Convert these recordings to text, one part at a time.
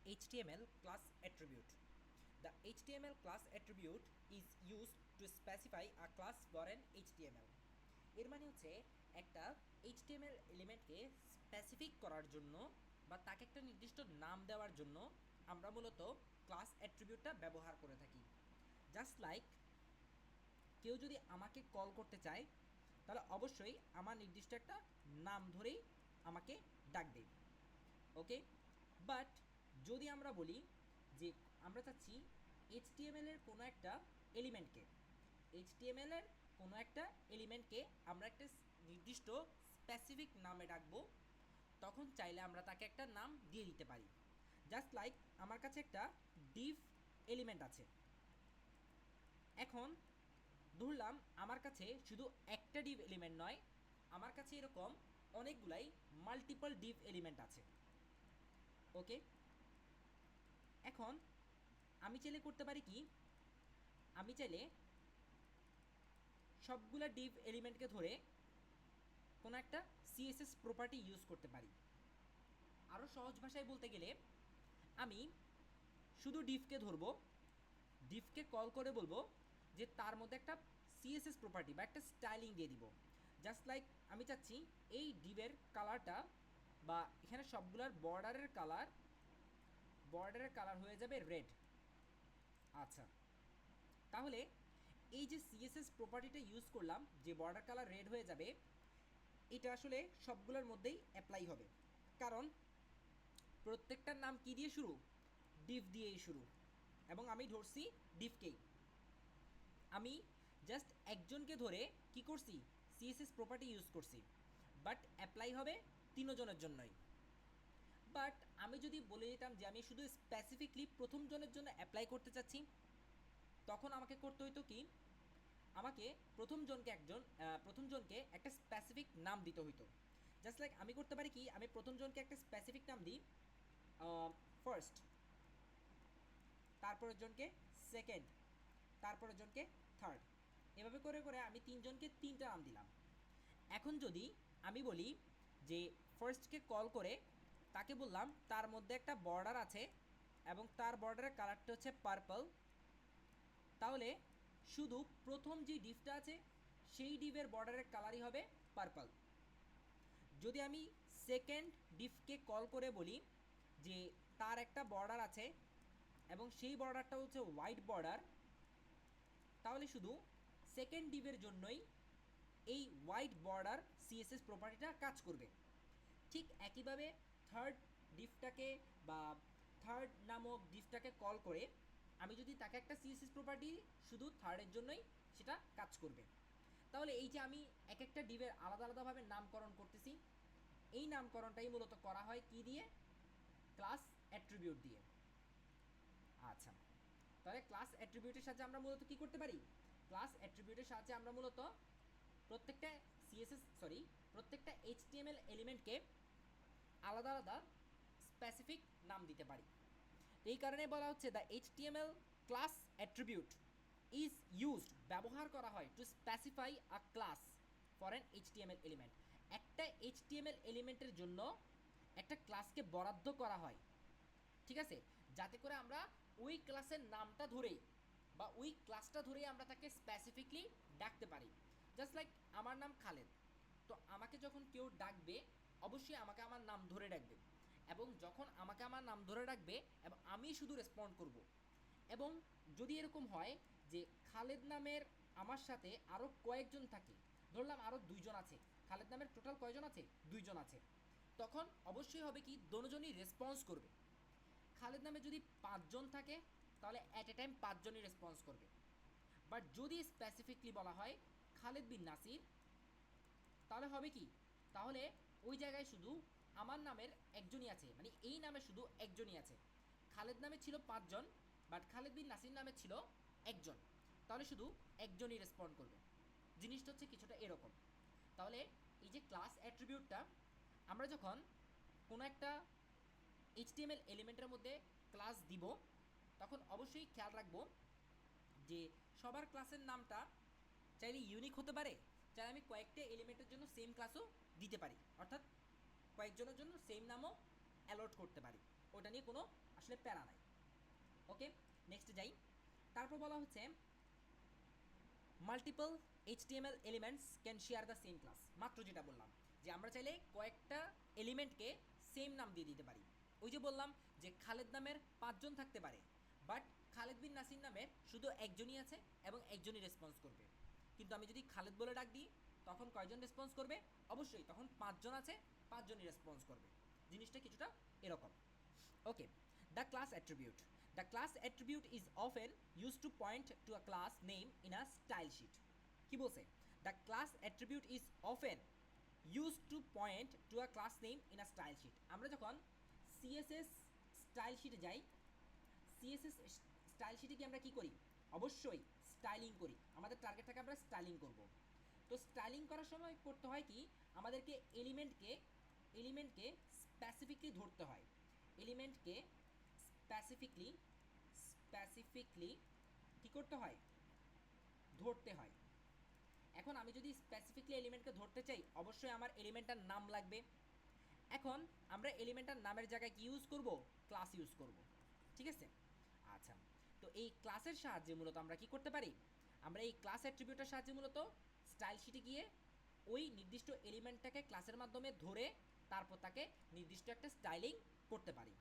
HTML class attribute. The HTML class attribute is used to specify a class for an HTML. এর মানে হচ্ছে একটা HTML এলিমেন্টকে specific করার জন্য বা তাকে একটা নির্দিষ্ট নাম দেওয়ার জন্য আমরা মূলত ক্লাস অ্যাট্রিবিউটটা ব্যবহার করে থাকি। জাস্ট লাইক কেউ যদি আমাকে কল করতে চায় তাহলে অবশ্যই আমার নির্দিষ্ট একটা নাম ধরেই আমাকে ডাকবে, ওকে। বাট যদি আমরা বলি যে আমরা চাচ্ছি এইচটিএমএলের কোনো একটা এলিমেন্টকে আমরা একটা নির্দিষ্ট স্পেসিফিক নামে ডাকবো, তখন চাইলে আমরা তাকে একটা নাম দিয়ে দিতে পারি। জাস্ট লাইক আমার কাছে একটা ডিভ এলিমেন্ট আছে। এখন ধরলাম আমার কাছে শুধু একটা ডিভ এলিমেন্ট নয়, আমার কাছে এরকম অনেকগুলাই মাল্টিপল ডিভ এলিমেন্ট আছে, ওকে। এখন আমি চাইলে করতে পারি কি, আমি চাইলে সবগুলা ডিভ এলিমেন্টকে ধরে কোনো একটা সিএসএস প্রপার্টি ইউজ করতে পারি। আরও সহজ ভাষায় বলতে গেলে আমি শুধু ডিভকে ধরবো, ডিভকে কল করে বলবো যে তার মধ্যে একটা সিএসএস প্রপার্টি বা একটা স্টাইলিং দিয়ে দিব। জাস্ট লাইক আমি চাচ্ছি এই ডিভের কালারটা বা এখানে সবগুলার বর্ডারের কালার হয়ে যাবে রেড। আচ্ছা, তাহলে এই যে সিএসএস প্রপার্টিটা ইউজ করলাম, যে বর্ডার কালার রেড হয়ে যাবে, এটা আসলে সবগুলোর মধ্যেই অ্যাপ্লাই হবে, কারণ প্রত্যেকটার নাম কি দিয়ে শুরু? ডিভ দিয়েই শুরু, এবং আমি ধরছি ডিভকেই। আমি জাস্ট একজনকে ধরে কি করছি? সিএসএস প্রপার্টি ইউজ করছি, বাট অ্যাপ্লাই হবে তিনজনের জন্যই। বাট আমি যদি বলে দিতাম যে আমি শুধু স্পেসিফিকলি প্রথম জনের জন্য অ্যাপ্লাই করতে চাচ্ছি, তখন আমাকে করতে হইতো কি, আমাকে প্রথম জনকে একটা স্পেসিফিক নাম দিতে হইতো। জাস্ট লাইক আমি করতে পারি কি, আমি প্রথম জনকে একটা স্পেসিফিক নাম দিই ফার্স্ট, তারপরের জনকে সেকেন্ড, তারপরের জনকে থার্ড, এভাবে করে করে আমি তিনজনকে তিনটা নাম দিলাম। এখন যদি আমি বলি যে ফার্স্টকে কল করে তাকে বললাম তার মধ্যে একটা বর্ডার আছে এবং তার বর্ডারের কালারটা হচ্ছে পার্পল, তাহলে শুধু প্রথম যে ডিভটা আছে সেই ডিভের বর্ডারের কালারই হবে পার্পল। যদি আমি সেকেন্ড ডিভকে কল করে বলি যে তার একটা বর্ডার আছে এবং সেই বর্ডারটা হচ্ছে হোয়াইট বর্ডার, তাহলে শুধু সেকেন্ড ডিভের জন্যই এই হোয়াইট বর্ডার সিএসএস প্রপার্টিটা কাজ করবে। ঠিক একইভাবে থার্ড ডিভটাকে বা থার্ড নামক ডিভটাকে কল করে আমি যদি তাকে একটা সিএসএস প্রপার্টি শুধু থার্ডের জন্যই সেটা কাজ করবে। তাহলে এই যে আমি এক একটা ডিভের আলাদা আলাদাভাবে নামকরণ করতেছি, এই নামকরণটাই মূলত করা হয় কি দিয়ে? ক্লাস অ্যাট্রিবিউট দিয়ে। আচ্ছা, তাহলে ক্লাস অ্যাট্রিবিউটের সাহায্যে আমরা মূলত কী করতে পারি? ক্লাস অ্যাট্রিবিউটের সাহায্যে আমরা মূলত প্রত্যেকটা এইচটিএমএল এলিমেন্টকে আলাদা আলাদা স্পেসিফিক নাম দিতে পারি। এই কারণে বলা হচ্ছে the HTML class attribute is used, ব্যবহার করা হয় to specify a class for an HTML element. একটা এইচটিএমএল এলিমেন্টের জন্য একটা ক্লাসকে বরাদ্দ করা হয়, ঠিক আছে, যাতে করে আমরা ওই ক্লাসের নামটা ধরেই বা ওই ক্লাসটা ধরেই আমরা তাকে স্পেসিফিকলি ডাকতে পারি। জাস্ট লাইক আমার নাম খালেদ, তো আমাকে যখন কেউ ডাকবে অবশ্যই আমাকে আমার নাম ধরে ডাকবে, এবং যখন আমাকে আমার নাম ধরে ডাকবে এবং আমি শুধু রেসপন্ড করব। এবং যদি এরকম হয় যে খালেদ নামের আমার সাথে আরও কয়েকজন থাকে, ধরলাম আরও দুইজন আছে, খালেদ নামের টোটাল কয়জন আছে? দুইজন আছে, তখন অবশ্যই হবে কি দোনোজনই রেসপন্স করবে। খালেদ নামে যদি পাঁচজন থাকে তাহলে অ্যাট এ টাইম পাঁচজনই রেসপন্স করবে। বাট যদি স্পেসিফিকলি বলা হয় খালেদ বিন নাসির, তাহলে হবে কি, তাহলে ওই জায়গায় শুধু আমার নামের একজনই আছে, মানে এই নামে শুধু একজনই আছে। খালেদ নামে ছিল পাঁচজন, বাট খালেদ বিন নাসির নামে ছিল একজন, তাহলে শুধু একজনই রেসপন্ড করবে। জিনিসটা হচ্ছে কিছুটা এরকম। তাহলে এই যে ক্লাস অ্যাট্রিবিউটটা, আমরা যখন কোনো একটা এইচটিএমএল এলিমেন্টের মধ্যে ক্লাস দিব তখন অবশ্যই খেয়াল রাখবো যে সবার ক্লাসের নামটা চাইলে ইউনিক হতে পারে, চাইলে আমি কয়েকটা এলিমেন্টের জন্য সেম ক্লাসও দিতে পারি, অর্থাৎ কয়েকজনের জন্য সেম নামও অ্যালট করতে পারি। ওটা নিয়ে কোনো আসলে প্যারা নাই। ওকে, নেক্সট যাই। তারপর বলা হচ্ছে multiple HTML elements can share the same class. মাত্র যেটা বললাম যে আমরা চাইলে কয়েকটা এলিমেন্টকে সেম নাম দিয়ে দিতে পারি। ওই যে বললাম যে খালেদ নামের 5 জন থাকতে পারে, বাট খালেদ বিন নাসির নামের শুধু একজনই আছে এবং একজনই রেসপন্স করবে। কিন্তু আমি যদি খালেদ বলে ডাক দিই তখন কয়জন রেসপন্স করবে? অবশ্যই তখন 5 জন আছে, 5 জনই রেসপন্স করবে। জিনিসটা কিছুটা এরকম। ওকে, the class attribute. The class attribute is often used to point to a class name in a style sheet. কি বলছে? The class attribute is often used to point to a class name in a style sheet. আমরা যখন CSS style শিটে যাই, CSS style শিটে কি আমরা কি করি? অবশ্যই স্টাইলিং করি। আমাদের টার্গেট থাকে আমরা স্টাইলিং করব। তো স্টাইলিং করার সময় করতে হয় কি, আমাদেরকে এলিমেন্টকে স্পেসিফিকলি ধরতে হয়। এলিমেন্টকে স্পেসিফিকলি কি করতে হয়? ধরতে হয়। এখন আমি যদি স্পেসিফিকলি এলিমেন্টকে ধরতে চাই, অবশ্যই আমার এলিমেন্টটার নাম লাগবে। এখন আমরা এলিমেন্টটার নামের জায়গায় কি ইউজ করব? ক্লাস ইউজ করব। ঠিক আছে? আচ্ছা, তো এই ক্লাসের সাহায্যে মূলত আমরা কি করতে পারি? আমরা এই ক্লাস অ্যাট্রিবিউটের সাহায্যে মূলত স্টাইল শিটে গিয়ে ওই নির্দিষ্ট এলিমেন্টটাকে ক্লাসের মাধ্যমে ধরে তারপর তাকে নির্দিষ্ট একটা স্টাইলিং করতে পারি।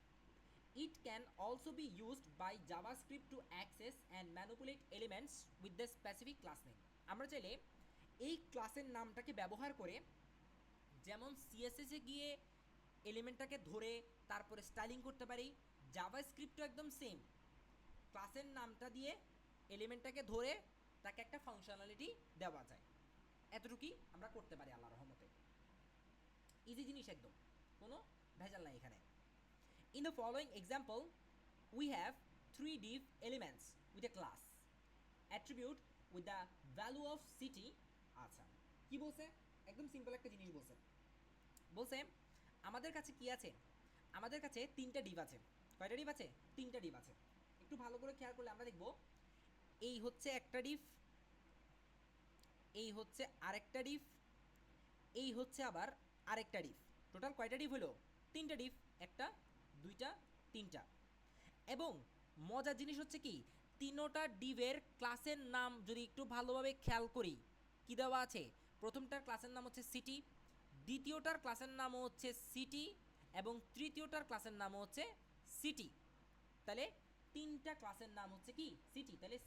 It can also be used by JavaScript to access and manipulate elements with the specific class name. আমরা চাইলে এই ক্লাসের নামটাকে ব্যবহার করে যেমন CSS এ গিয়ে এলিমেন্টটাকে ধরে তারপরে স্টাইলিং করতে পারি, জাভাস্ক্রিপ্টও একদম সেম। ক্লাসের নামটা দিয়ে এলিমেন্টটাকে ধরে তাকে একটা ফাংশনালিটি দেওয়া যায়। এতটুকুই আমরা করতে পারি আল্লাহর রহমতে। ইজি জিনিস একদম, কোনো ভেজাল নাই এখানে। In the following example, we have 3 div elements with a class attribute with the value of city. আচ্ছা, কি বলছে? একদম সিম্পল একটা জিনিস বলছে। বলছে আমাদের কাছে কি আছে? আমাদের কাছে 3টা ডিভ আছে। কয়টা ডিভ আছে? 3টা ডিভ আছে। একটু ভালো করে খেয়াল করলে আমরা দেখব, এই হচ্ছে একটা ডিভ, এই হচ্ছে আরেকটা ডিভ, এই হচ্ছে আবার আরেকটা ডিভ। টোটাল কয়টা ডিভ হলো? 3টা ডিভ। একটা, দুইটা, 3টা। এবং মজার জিনিস হচ্ছে কি, 3টা ডিভের ক্লাসের নাম যদি একটু ভালোভাবে খেয়াল করি, কি দেওয়া আছে? প্রথমটার ক্লাসের নাম হচ্ছে সিটি, দ্বিতীয়টার ক্লাসের নাম হচ্ছে সিটি এবং তৃতীয়টার ক্লাসের নাম হচ্ছে সিটি। তাহলে 3টা ক্লাসের নাম হচ্ছে কি? সিটি। তাহলে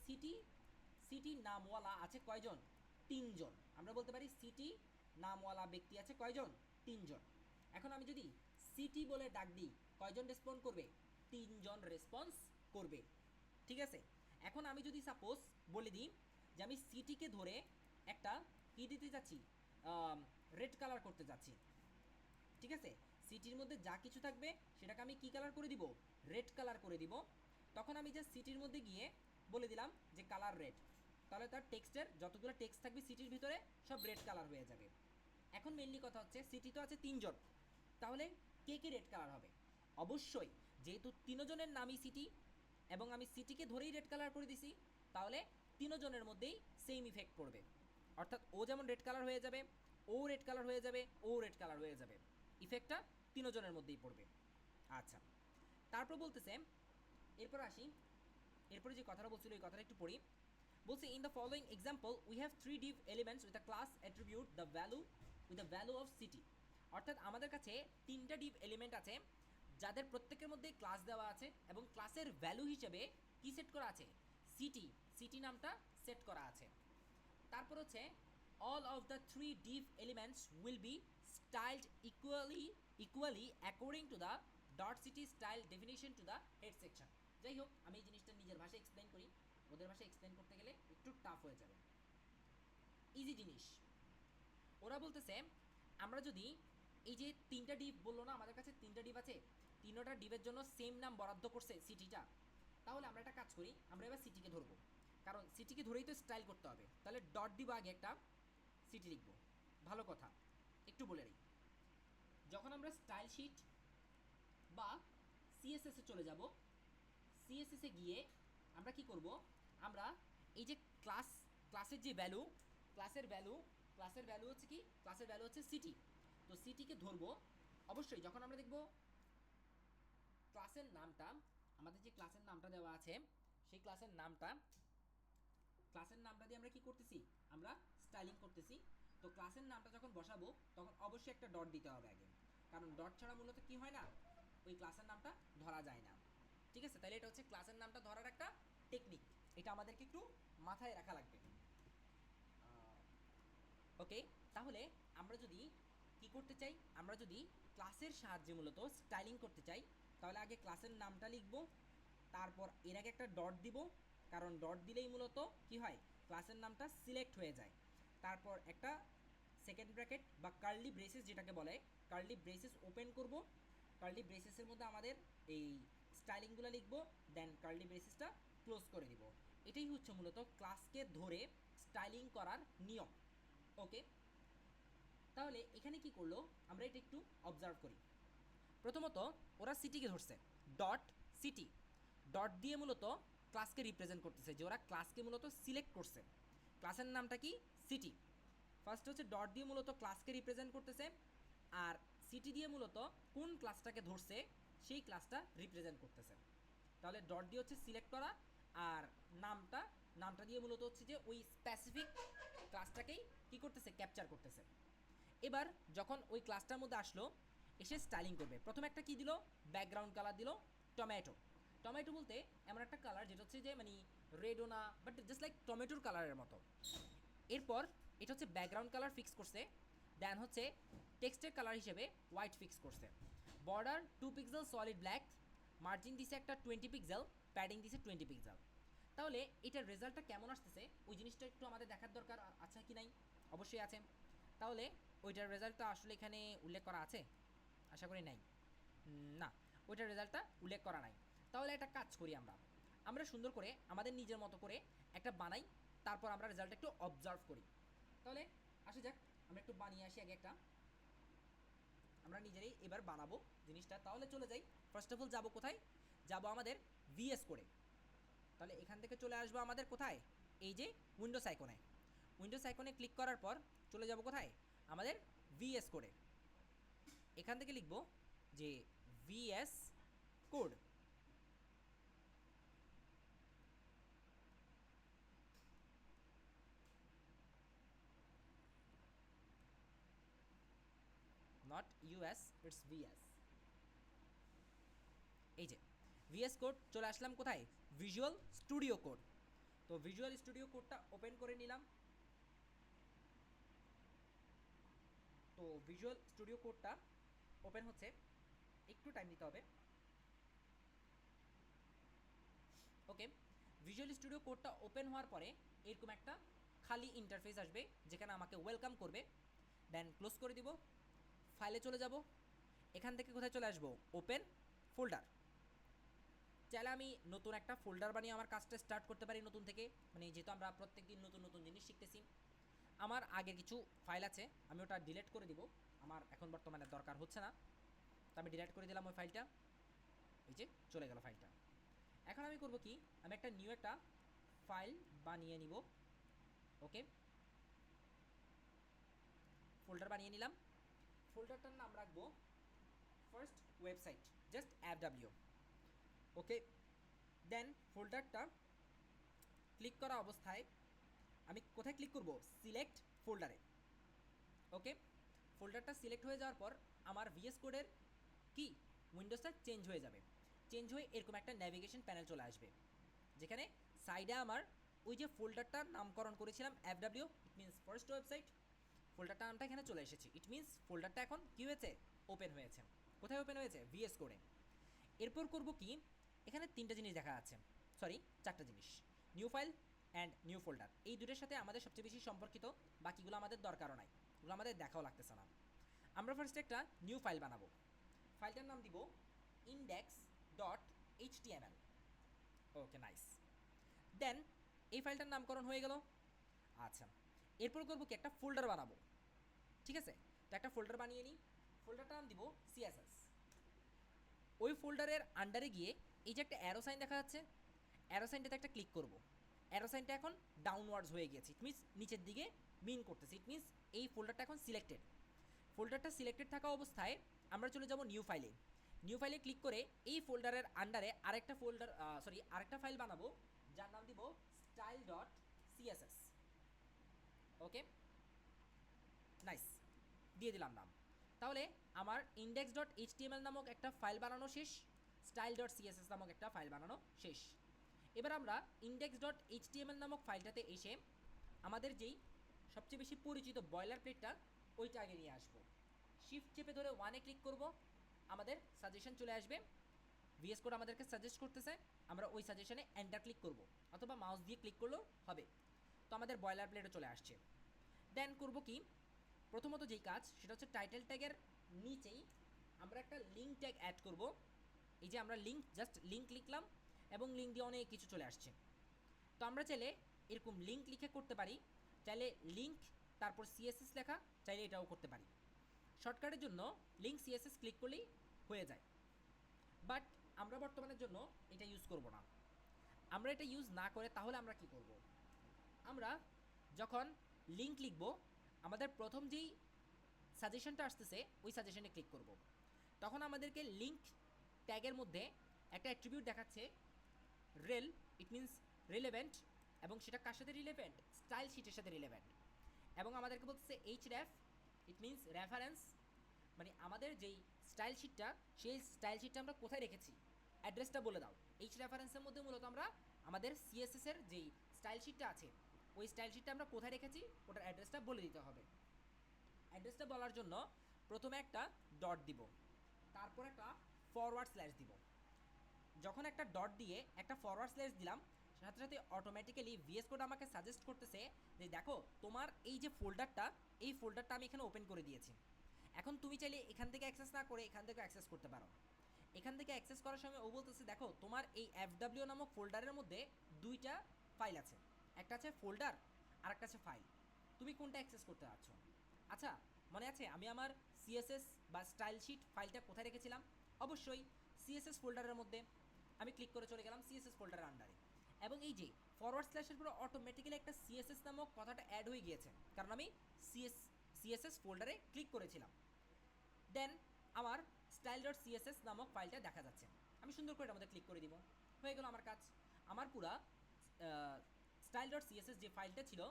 সিটি নামওয়ালা আছে কয়জন? 3 জন। আমরা বলতে পারি সিটি নামওয়ালা ব্যক্তি আছে কয়জন? 3 জন। এখন আমি যদি সিটি বলে ডাক দিই, কয়জন রেসপন্স করবে? 3 জন রেসপন্স করবে। ঠিক আছে? এখন আমি যদি সাপোজ বলে দিই যে আমি সিটিকে ধরে একটা কি দিতে যাচ্ছি, রেড কালার করতে যাচ্ছি। ঠিক আছে? সিটির মধ্যে যা কিছু থাকবে সেটাকে আমি কি কালার করে দিব? রেড কালার করে দিব। তখন আমি যে সিটির মধ্যে গিয়ে বলে দিলাম যে কালার রেড, তাহলে তার টেক্সটের যতগুলো টেক্সট থাকবে সিটির ভিতরে সব রেড কালার হয়ে যাবে। এখন মেইনলি কথা হচ্ছে সিটি তো আছে 3 জন, তাহলে কে কে রেড কালার হবে? অবশ্যই যেহেতু 3 জনের নামই সিটি এবং আমি সিটিকে ধরেই রেড কালার করে দিছি, তাহলে 3 জনের মধ্যেই সেম ইফেক্ট পড়বে। অর্থাৎ ও যেমন রেড কালার হয়ে যাবে, ও রেড কালার হয়ে যাবে, ও রেড কালার হয়ে যাবে। ইফেক্টটা 3 জনের মধ্যেই পড়বে। আচ্ছা, তারপর বলতেছে, এরপর আসি, এরপরে যে কথাটা বলছিল এই কথাটা একটু পড়ি। বলছে in the following example we have 3 div elements with a class attribute the value of city. অর্থাৎ আমাদের কাছে 3টা ডিভ এলিমেন্ট আছে যাদের প্রত্যেকের মধ্যে ক্লাস দেওয়া আছে এবং ক্লাসের ভ্যালু হিসেবে কি সেট করা আছে? সিটি নামটা সেট করা আছে। তারপর হচ্ছে all of the 3 div elements will be styled equally according to the .city style definition to the head section. যাই হোক, আমি এই জিনিসটা নিজের ভাষায় এক্সপ্লেন করি, ওদের ভাষায় এক্সপ্লেন করতে গেলে একটু টাফ হয়ে যাবে। ইজি জিনিস। ওরা বলতেছে আমরা যদি এই যে 3টা ডিভ বললো না, আমাদের কাছে 3টা ডিভ আছে, 3টা ডিভের জন্য সেম নাম বরাদ্দ করছে সিটিটা, তাহলে আমরা একটা কাজ করি, আমরা এবার সিটিকে ধরবো, কারণ সিটিকে ধরেই তো স্টাইল করতে হবে। তাহলে ডট দিব আগে, একটা সিটি লিখবো। ভালো কথা, একটু বলে নিই, যখন আমরা স্টাইল শিট বা সিএসএস এ চলে যাব, সিএসএস এ গিয়ে আমরা কি করব? আমরা এই যে ক্লাসের যে ভ্যালু, ক্লাসের ভ্যালু হচ্ছে কি? ক্লাসের ভ্যালু হচ্ছে সিটি। তো সিটিকে ধরবো। অবশ্যই যখন আমরা দেখব ক্লাস ক্লাসের নামটা, আমাদের যে ক্লাসের নামটা দেওয়া আছে সেই ক্লাসের নামটা দিয়ে আমরা কি করতেছি, আমরা স্টাইলিং করতেছি। তো ক্লাসের নামটা যখন বসাবো তখন অবশ্যই একটা ডট দিতে হবে আগে, কারণ ডট ছাড়া মূলত কি হয় না, ওই ক্লাসের নামটা ধরা যায় না। ঠিক আছে, তাহলে এটা হচ্ছে ক্লাসের নামটা ধরার একটা টেকনিক, এটা আমাদেরকে একটু মাথায় রাখা লাগবে। ওকে, তাহলে আমরা যদি কি করতে চাই, আমরা যদি ক্লাসের সাহায্যে মূলত স্টাইলিং করতে চাই, তাহলে আগে ক্লাসের নামটা লিখব, তারপর এর আগে একটা ডট দিব, কারণ ডট দিলেই মূলত কি হয়, ক্লাসের নামটা সিলেক্ট হয়ে যায়। তারপর একটা সেকেন্ড ব্র্যাকেট বা কার্লি ব্রেসেস যেটাকে বলে, কার্লি ব্রেসেস ওপেন করব, কার্লি ব্রেসেসের মধ্যে আমাদের এই স্টাইলিংগুলো লিখব, দেন কার্লি ব্রেসেসটা ক্লোজ করে দিব। এটাই হচ্ছে মূলত ক্লাসকে ধরে স্টাইলিং করার নিয়ম। ওকে, তাহলে এখানে কি করলো আমরা এটা একটু অবজার্ভ করি। প্রথমত ওরা সিটিকে ধরছে, ডট সিটি, ডট দিয়ে মূলত ক্লাসকে রিপ্রেজেন্ট করতেছে, যে ওরা ক্লাসকে মূলত সিলেক্ট করছে, ক্লাসের নামটা কি সিটি। ফার্স্ট হচ্ছে ডট দিয়ে মূলত ক্লাসকে রিপ্রেজেন্ট করতেছে, আর সিটি দিয়ে মূলত কোন ক্লাসটাকে ধরছে সেই ক্লাসটা রিপ্রেজেন্ট করতেছে। তাহলে ডট দিয়ে হচ্ছে সিলেক্ট করা, আর নামটা দিয়ে মূলত হচ্ছে যে ওই স্পেসিফিক ক্লাসটাকেই কি করতেছে, ক্যাপচার করতেছে। এবার যখন ওই ক্লাসটার মধ্যে আসলো, এসে স্টাইলিং করবে, প্রথমে একটা কি দিল, ব্যাকগ্রাউন্ড কালার দিল টমেটো। টমেটো বলতে এমন একটা কালার যেটা হচ্ছে যে মানে রেডও না, বাট জাস্ট লাইক টমেটোর কালারের মতো। এরপর এটা হচ্ছে ব্যাকগ্রাউন্ড কালার ফিক্স করছে, দেন হচ্ছে টেক্সটের কালার হিসেবে হোয়াইট ফিক্স করছে, border 2 pixel solid black, margin দিছে একটা 20 পিক্সেল, প্যাডিং দিছে 20 পিক্সেল। তাহলে এটার রেজাল্টটা কেমন আসতেছে ওই জিনিসটা একটু আমাদের দেখার দরকার আছে কি নাই, অবশ্যই আছে। তাহলে ওইটার রেজাল্টটা আসলে এখানে উল্লেখ করা আছে, আশা করি নাই, না ওইটার রেজাল্টটা উল্লেখ করা নাই। তাহলে একটা কাজ করি, আমরা সুন্দর করে আমাদের নিজের মতো করে একটা বানাই, তারপর আমরা রেজাল্টটা একটু অবজার্ভ করি। তাহলে আসা যাক, আমরা একটু বানিয়ে আসি আগে একটা, আমরা নিজেরাই এবার বানাবো জিনিসটা। তাহলে চলে যাই, ফার্স্ট অফ অল যাবো কোথায়, যাবো আমাদের ভিএস কোডে। তাহলে এখান থেকে চলে আসবো আমাদের কোথায়, এই যে উইন্ডোজ আইকনে, উইন্ডোজ আইকনে ক্লিক করার পর চলে যাব কোথায়, আমাদের ভিএস কোডে। এখান থেকে লিখব যে VS code, not US, it's VS. এই যে ভিএস কোড, চলে আসলাম কোথায়, ভিজুয়াল স্টুডিও কোড। তো ভিজুয়াল স্টুডিও কোডটা ওপেন করে নিলাম। তো ভিজুয়াল স্টুডিও কোডটা ওপেন হচ্ছে, একটু টাইম দিতে হবে। ওকে, ভিজুয়াল স্টুডিও কোডটা ওপেন হওয়ার পরে এরকম একটা খালি ইন্টারফেস আসবে যেখানে আমাকে ওয়েলকাম করবে, দেন ক্লোজ করে দিব, ফাইলে চলে যাব। এখান থেকে কোথায় চলে আসবো, ওপেন ফোল্ডার। চাইলে আমি নতুন একটা ফোল্ডার বানিয়ে আমার কাজটা স্টার্ট করতে পারি নতুন থেকে, মানে যেহেতু আমরা প্রত্যেকদিন নতুন নতুন জিনিস শিখতেছি। আমার আগে কিছু ফাইল আছে, আমি ওটা ডিলিট করে দিব, আমার এখন বর্তমানে দরকার হচ্ছে না, তো আমি ডিলিট করে দিলাম ওই ফাইলটা। এই যে চলে গেল ফাইলটা। এখন আমি করব কি, আমি একটা নিউ একটা ফাইল বানিয়ে নিব। ওকে, ফোল্ডার বানিয়ে নিলাম, ফোল্ডারটার নাম রাখবো ফার্স্ট ওয়েবসাইট, জাস্ট FW। ওকে, দেন ফোল্ডারটা ক্লিক করা অবস্থায় আমি কোথায় ক্লিক করব, সিলেক্ট ফোল্ডারে। ওকে, ফোল্ডারটা সিলেক্ট হয়ে যাওয়ার পর আমার ভিএস কোডের কি উইন্ডোজটা চেঞ্জ হয়ে যাবে, চেঞ্জ হয়ে এরকম একটা ন্যাভিগেশন প্যানেল চলে আসবে, যেখানে সাইডে আমার ওই যে ফোল্ডারটার নামকরণ করেছিলাম FW, it means first website, ফোল্ডারটার নামটা এখানে চলে এসেছে। ইট মিনস ফোল্ডারটা এখন কী হয়েছে, ওপেন হয়েছে। কোথায় ওপেন হয়েছে, ভিএস কোডে। এরপর করব কি, এখানে তিনটা জিনিস দেখা যাচ্ছে, সরি চারটা জিনিস, new file and new folder, এই দুটোর সাথে আমাদের সবচেয়ে বেশি সম্পর্কিত, বাকিগুলো আমাদের দরকারও নাই, ওগুলো আমাদের দেখাও লাগতেছে না। আমরা ফার্স্ট একটা নিউ ফাইল বানাবো, ফাইলটার নাম দিব index.html। ওকে, নাইস। দেন এই ফাইলটার নামকরণ হয়ে গেল। আচ্ছা, এরপর করবো কি, একটা ফোল্ডার বানাবো, ঠিক আছে। তো একটা ফোল্ডার বানিয়ে নিই, ফোল্ডারটার নাম দিব CSS। ওই ফোল্ডারের আন্ডারে গিয়ে এই যে একটা অ্যারো সাইন দেখা যাচ্ছে, অ্যারো সাইনটাতে একটা ক্লিক করব। অ্যারো সাইনটা এখন ডাউনওয়ার্ডস হয়ে গিয়েছে, ইট মিনস নিচের দিকে মিন করতেছে, ইট মিনস এই ফোল্ডারটা এখন সিলেক্টেড। ফোল্ডারটা সিলেক্টেড থাকা অবস্থায় আমরা চলে যাব নিউ ফাইলে। নিউ ফাইলে ক্লিক করে এই ফোল্ডারের আন্ডারে আরেকটা আরেকটা ফাইল বানাবো, যার নাম দিব style.css। ওকে, নাইস, দিয়ে দিলাম নাম। তাহলে আমার index.html নামক একটা ফাইল বানানো শেষ, style.css নামক একটা ফাইল বানানো শেষ। এবার আমরা index.html নামক ফাইলটাতে এসে আমাদের যেই সবচেয়ে বেশি পরিচিত বয়লার প্লেটটা ওইটা আগে নিয়ে আসবো। শিফট চেপে ধরে 1-এ ক্লিক করব, আমাদের সাজেশন চলে আসবে, ভিএস কোড আমাদেরকে সাজেস্ট করতেছে, আমরা ওই সাজেশনে এন্টার ক্লিক করব, অথবা মাউস দিয়ে ক্লিক করলেও হবে। তো আমাদের বয়লার প্লেটও চলে আসছে। দেন করব কি, প্রথমত যেই কাজ সেটা হচ্ছে টাইটেল ট্যাগের নিচেই আমরা একটা লিঙ্ক ট্যাগ অ্যাড করব। এই যে আমরা জাস্ট লিঙ্ক লিখলাম এবং লিঙ্ক দিয়ে অনেক কিছু চলে আসছে। তো আমরা চাইলে এরকম লিঙ্ক লিখে করতে পারি, চাইলে লিঙ্ক তারপর সিএসএস লেখা, চাইলে এটাও করতে পারি। শর্টকাটের জন্য লিঙ্ক সিএসএস ক্লিক করলেই হয়ে যায়, বাট আমরা বর্তমানের জন্য এটা ইউজ করব না। আমরা এটা ইউজ না করে তাহলে আমরা কি করব, আমরা যখন লিঙ্ক লিখব আমাদের প্রথম যেই সাজেশনটা আসতেছে ওই সাজেশনে ক্লিক করব, তখন আমাদেরকে লিঙ্ক ট্যাগের মধ্যে একটা অ্যাট্রিবিউট দেখাচ্ছে রেল, ইট মিনস রিলেভেন্ট, এবং সেটা কার সাথে রিলেভেন্ট, স্টাইল শিটের সাথে রিলেভেন্ট। এবং আমাদেরকে বলতেছে href, ইট মিনস রেফারেন্স, মানে আমাদের যেই স্টাইল শিটটা সেই স্টাইল শিটটা আমরা কোথায় রেখেছি, অ্যাড্রেসটা বলে দাও। এইচ রেফারেন্সের মধ্যে মূলত আমরা আমাদের সিএসএস এর যেই স্টাইল শিটটা আছে ওই স্টাইল শিটটা আমরা কোথায় রেখেছি ওটার অ্যাড্রেসটা বলে দিতে হবে। অ্যাড্রেসটা বলার জন্য প্রথমে একটা ডট দিব, তারপর একটা ফরওয়ার্ড স্ল্যাশ দিব। যখন একটা ডট দিয়ে একটা ফরওয়ার্ড স্ল্যাশ দিলাম, সাথে সাথে অটোমেটিক্যালি ভিএস কোড আমাকে সাজেস্ট করতেছে যে দেখো তোমার এই যে ফোল্ডারটা, এই ফোল্ডারটা আমি এখানে ওপেন করে দিয়েছি। এখন তুমি চাইলে এখান থেকে অ্যাক্সেস না করে এখান থেকে অ্যাক্সেস করতে পারো। এখান থেকে অ্যাক্সেস করার সময় ও বলতেছে দেখো তোমার এই FW নামক ফোল্ডারের মধ্যে দুইটা ফাইল আছে, একটা আছে ফোল্ডার আর একটা আছে ফাইল, তুমি কোনটা অ্যাক্সেস করতে চাচ্ছ। আচ্ছা, মনে আছে আমি আমার সিএসএস বা স্টাইল শিট ফাইলটা কোথায় রেখেছিলাম, অবশ্যই সিএসএস ফোল্ডারের মধ্যে। আমি ক্লিক করে চলে গেলাম সিএসএস ফোল্ডারের আন্ডারে, এবং এই যে ফরওয়ার্ড স্ল্যাশের পরে অটোমেটিক্যালি একটা সিএসএস নামক কথাটা অ্যাড হয়ে গিয়েছে, কারণ আমি সিএসএস ফোল্ডারে ক্লিক করেছিলাম। দেন আমার style.css নামক ফাইলটা দেখা যাচ্ছে, আমি সুন্দর করে এটার মধ্যে ক্লিক করে দিব, হয়ে গেল আমার কাজ। আমার পুরা style.css যে ফাইলটা ছিল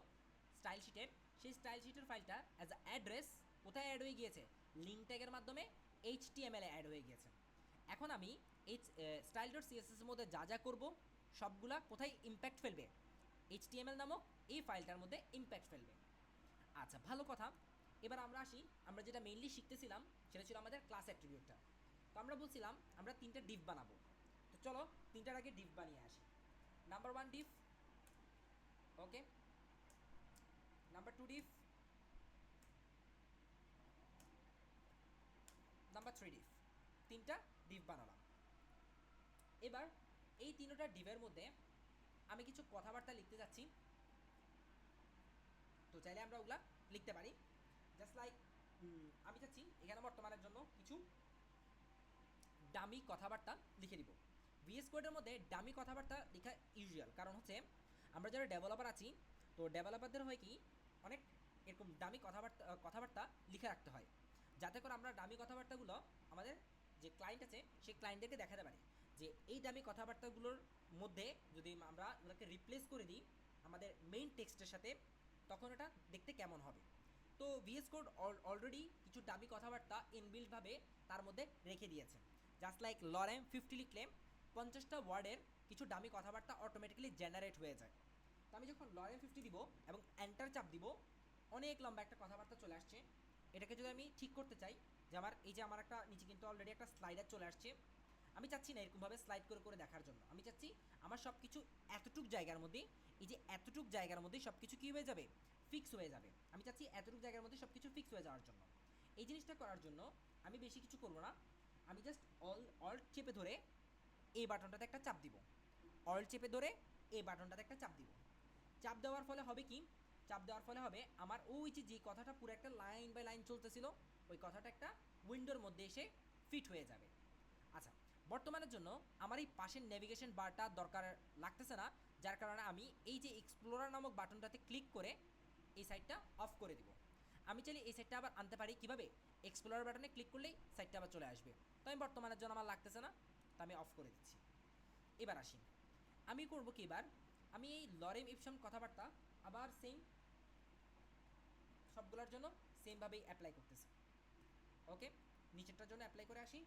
স্টাইল শিটের, সেই স্টাইল শিটের ফাইলটা অ্যাজ আ অ্যাড্রেস কোথায় অ্যাড হয়ে গিয়েছে, লিঙ্ক ট্যাগের মাধ্যমে HTML এ অ্যাড হয়ে গিয়েছে। এখন আমি এই style.css এর মধ্যে যা যা করব সবগুলা কোথায় ইম্প্যাক্ট ফেলবে, HTML নামক এই ফাইলটার মধ্যে ইম্প্যাক্ট ফেলবে। আচ্ছা, ভালো কথা। এবার আমরা আসি, আমরা যেটা মেইনলি শিখতেছিলাম সেটা ছিল আমাদের ক্লাস অ্যাট্রিবিউটটা। তো আমরা বলছিলাম আমরা 3টা ডিভ বানাবো, তো চলো 3টার আগে ডিভ বানিয়ে আসি। নাম্বার 1 ডিভ, ওকে, নাম্বার 2 ডিভ, নাম্বার 3 ডিভ, 3টা ডিভ বানালাম। এবার এই 3টা ডিভের মধ্যে আমি কিছু কথাবার্তা লিখতে যাচ্ছি, তো চাইলে আমরা ওগুলা লিখতে পারি। জাস্ট লাইক আমি চাচ্ছি এখানে বর্তমানের জন্য কিছু ডামি কথাবার্তা লিখে দিব। ভিএস কোডের মধ্যে ডামি কথাবার্তা লেখা ইউজুয়াল, কারণ হচ্ছে আমরা যারা ডেভেলপার আছি, তো ডেভেলপারদের হয় কি অনেক এরকম ডামি কথাবার্তা লিখে রাখতে হয়, যাতে করে আমরা ডামি কথাবার্তাগুলো আমাদের যে ক্লায়েন্ট আছে সেই ক্লায়েন্টদেরকে দেখাতে পারি যে এই ডামি কথাবার্তাগুলোর মধ্যে যদি আমরা ওগুলোকে রিপ্লেস করে দিই আমাদের মেইন টেক্সটের সাথে, তখন এটা দেখতে কেমন হবে। তো ভিএস কোড অলরেডি কিছু ডামি কথাবার্তা ইনবিল্টভাবে তার মধ্যে রেখে দিয়েছে। জাস্ট লাইক লরেম 50 লিখলে 50টা ওয়ার্ডের কিছু ডামি কথাবার্তা অটোমেটিক্যালি জেনারেট হয়ে যায়। তো আমি যখন লরেম 50 দিব এবং এন্টার চাপ দিব, অনেক লম্বা একটা কথাবার্তা চলে আসছে। এটাকে যদি আমি ঠিক করতে চাই, যে আমার একটা নিচে কিন্তু অলরেডি একটা স্লাইডার চলে আসছে, আমি চাচ্ছি না এরকমভাবে স্লাইড করে করে দেখার জন্য, আমি চাচ্ছি আমার সব কিছু এতটুক জায়গার মধ্যে, এই যে এতটুক জায়গার মধ্যে সব কিছু কী হয়ে যাবে, ফিক্স হয়ে যাবে। আমি চাচ্ছি এতটুকু জায়গার মধ্যে সব কিছু ফিক্স হয়ে যাওয়ার জন্য। এই জিনিসটা করার জন্য আমি বেশি কিছু করব না, আমি জাস্ট অল্ট চেপে ধরে এই বাটনটাতে একটা চাপ দিব, অল্ট চেপে ধরে এই বাটনটাতে একটা চাপ দিব। চাপ দেওয়ার ফলে হবে কি, চাপ দেওয়ার ফলে হবে আমার ওই যে কথাটা পুরো একটা লাইন বাই লাইন চলতেছিল ওই কথাটা একটা উইন্ডোর মধ্যে এসে ফিট হয়ে যাবে। আচ্ছা, বর্তমানের জন্য আমার এই পাশের নেভিগেশন বারটা দরকার লাগতেছে না, যার কারণে আমি এই যে এক্সপ্লোরার নামক বাটনটাতে ক্লিক করে এই সাইটটা অফ করে দিব। আমি চাইলে এই সাইটটা আবার আনতে পারি কীভাবে, এক্সপ্লোরার বাটনে ক্লিক করলেই সাইটটা আবার চলে আসবে। তো আমি বর্তমানের জন্য আমার লাগতেছে না, তো আমি অফ করে দিচ্ছি। এবার আসি, আমি করব কি, এবার আমি এই লরেম ইপসন কথাবার্তা আবার সেম সবগুলোর জন্য সেমভাবেই অ্যাপ্লাই করতেছি। ওকে, নিচেরটার জন্য অ্যাপ্লাই করে আসি।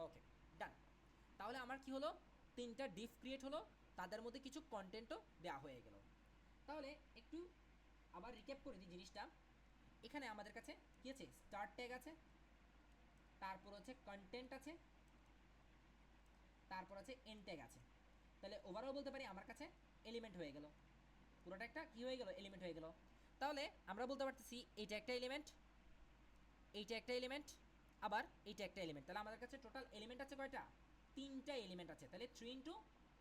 ওকে, ডান। তাহলে আমার কি হলো, 3টা ডিভ ক্রিয়েট হলো, তাদের মধ্যে কিছু কন্টেন্টও দেওয়া হয়ে গেল। তাহলে একটু আবার রিক্যাপ করে দিই জিনিসটা। এখানে আমাদের কাছে কি আছে, স্টার্ট ট্যাগ আছে, তারপর হচ্ছে কন্টেন্ট আছে, তারপর আছে এন্ড ট্যাগ আছে। তাহলে ওভারঅল বলতে পারি আমার কাছে এলিমেন্ট হয়ে গেল, পুরোটা একটা কি হয়ে গেল, এলিমেন্ট হয়ে গেল। তাহলে আমরা বলতে পারতেছি এইটা একটা এলিমেন্ট, এইটা একটা এলিমেন্ট, আবার এইটা একটা এলিমেন্ট। তাহলে আমাদের কাছে টোটাল এলিমেন্ট আছে কয়টা, 3টা এলিমেন্ট আছে। তাহলে 3 into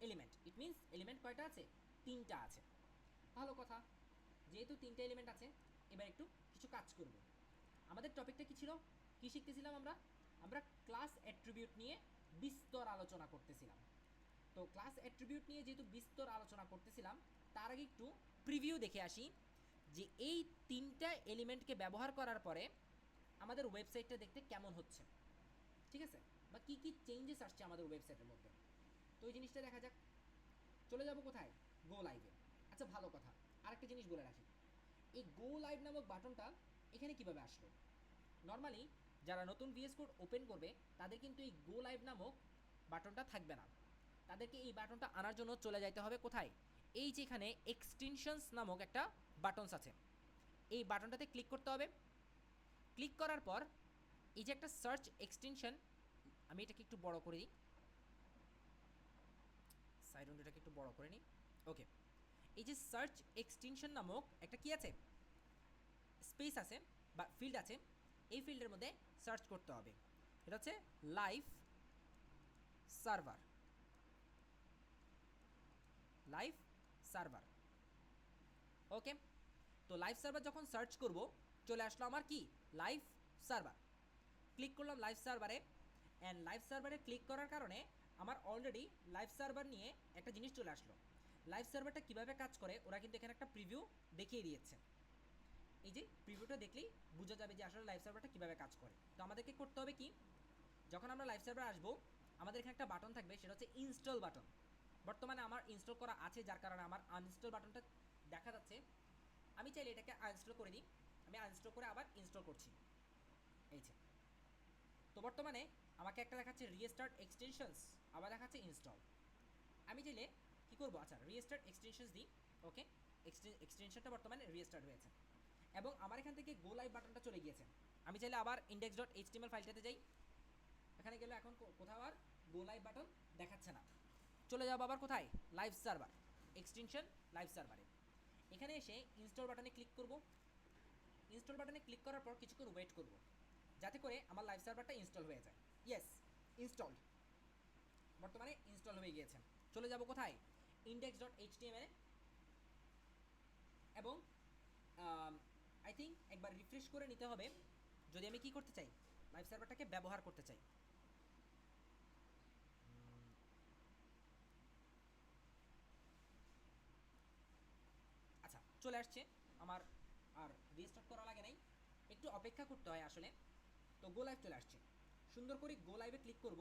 element, it means element কয়টা আছে, 3টা আছে। ভালো কথা, যেহেতু 3টা এলিমেন্ট আছে, এবার একটু কিছু কাজ করব। আমাদের টপিকটা কি ছিল, কি শিখতেছিলাম আমরা, আমরা ক্লাস অ্যাট্রিবিউট নিয়ে বিস্তর আলোচনা করতেছিলাম। তো ক্লাস অ্যাট্রিবিউট নিয়ে যেহেতু বিস্তর আলোচনা করতেছিলাম, তার আগে একটু প্রিভিউ দেখে আসি যে এই 3টা এলিমেন্টকে ব্যবহার করার পরে আমাদের ওয়েবসাইটটা দেখতে কেমন হচ্ছে, ঠিক আছে, বা কি কি চেঞ্জেস আসছে আমাদের ওয়েবসাইটের মধ্যে। তো এই জিনিসটা দেখা যাক। চলে যাব কোথায়, গো লাইভে। আচ্ছা ভালো কথা, আরেকটা জিনিস বলে রাখি, এই গো লাইভ নামক বাটনটা এখানে কিভাবে আসলো। নর্মালি যারা নতুন ভিএস কোড ওপেন করবে তাদের কিন্তু এই গো লাইভ নামক বাটনটা থাকবে না, তাদেরকে এই বাটনটা আনার জন্য চলে যাইতে হবে কোথায়, এই যে এখানে এক্সটেনশনস নামক একটা বাটনস আছে, এই বাটনটাতে ক্লিক করতে হবে। ক্লিক করার পর এই যে একটা সার্চ এক্সটেনশন, আমি এটাকে একটু বড় করে দিই, সাইড উইন্ডোটাকে একটু বড় করে নিই। ওকে, এই যে সার্চ এক্সটেনশন নামক একটা কি আছে, স্পেস আছে বা ফিল্ড আছে, এই ফিল্ডের মধ্যে সার্চ করতে হবে। এটা হচ্ছে লাইভ সার্ভার, লাইভ সার্ভার। ওকে, তো লাইভ সার্ভার যখন সার্চ করব, চলে আসলো আমার কি, লাইভ সার্ভার। ক্লিক করলাম লাইভ সার্ভারে, অ্যান্ড লাইভ সার্ভারে ক্লিক করার কারণে আমার অলরেডি লাইভ সার্ভার নিয়ে একটা জিনিস চলে আসলো। লাইভ সার্ভারটা কীভাবে কাজ করে ওরা কিন্তু এখানে একটা প্রিভিউ দেখিয়ে দিয়েছে। এই যে প্রিভিউটা দেখলেই বোঝা যাবে যে আসলে লাইভ সার্ভারটা কীভাবে কাজ করে। তো আমাদেরকে করতে হবে কি, যখন আমরা লাইভ সার্ভার আসবো, আমাদের এখানে একটা বাটন থাকবে, সেটা হচ্ছে ইনস্টল বাটন। বর্তমানে আমার ইনস্টল করা আছে, যার কারণে আমার আনইনস্টল বাটনটা দেখা যাচ্ছে। আমি চাইলে এটাকে আনইনস্টল করে দিই, আমি আনইনস্টল করে আবার ইনস্টল করছি। এই যে, তো বর্তমানে আমাকে একটা দেখাচ্ছে রিস্টার্ট এক্সটেনশনস, আবার দেখাচ্ছে ইনস্টল। আমি চাইলে কী করবো, আচ্ছা রিস্টার্ট এক্সটেনশনস দিই। ওকে, এক্সটেনশনটা বর্তমানে রিস্টার্ট হয়েছে এবং আমার এখান থেকে গো লাইভ বাটনটা চলে গিয়েছে। আমি চাইলে আবার index.html ফাইলটাতে যাই, এখানে গেলে এখন কোথাও আর গো লাইভ বাটন দেখাচ্ছে না। চলে যাবো আবার কোথায়, লাইভ সার্ভার, এক্সটেনশন লাইভ সার্ভারে। এখানে এসে ইনস্টল বাটনে ক্লিক করব। ইনস্টল বাটনে ক্লিক করার পর কিছুক্ষণ ওয়েট করব যাতে করে আমার লাইভ সার্ভারটা ইনস্টল হয়ে যায়। ইয়েস, ইনস্টলড, বর্তমানে ইনস্টল হয়ে গিয়েছে। চলে যাব কোথায়, index.html, এবং আই থিঙ্ক একবার রিফ্রেশ করে নিতে হবে যদি আমি কি করতে চাই, লাইভ সার্ভারটাকে ব্যবহার করতে চাই। আচ্ছা চলে আসছে আমার, আর রিস্টার্ট করা লাগে নাই, একটু অপেক্ষা করতে হয় আসলে। তো গো লাইভ চলে আসছে, সুন্দর করে গো লাইভে ক্লিক করব।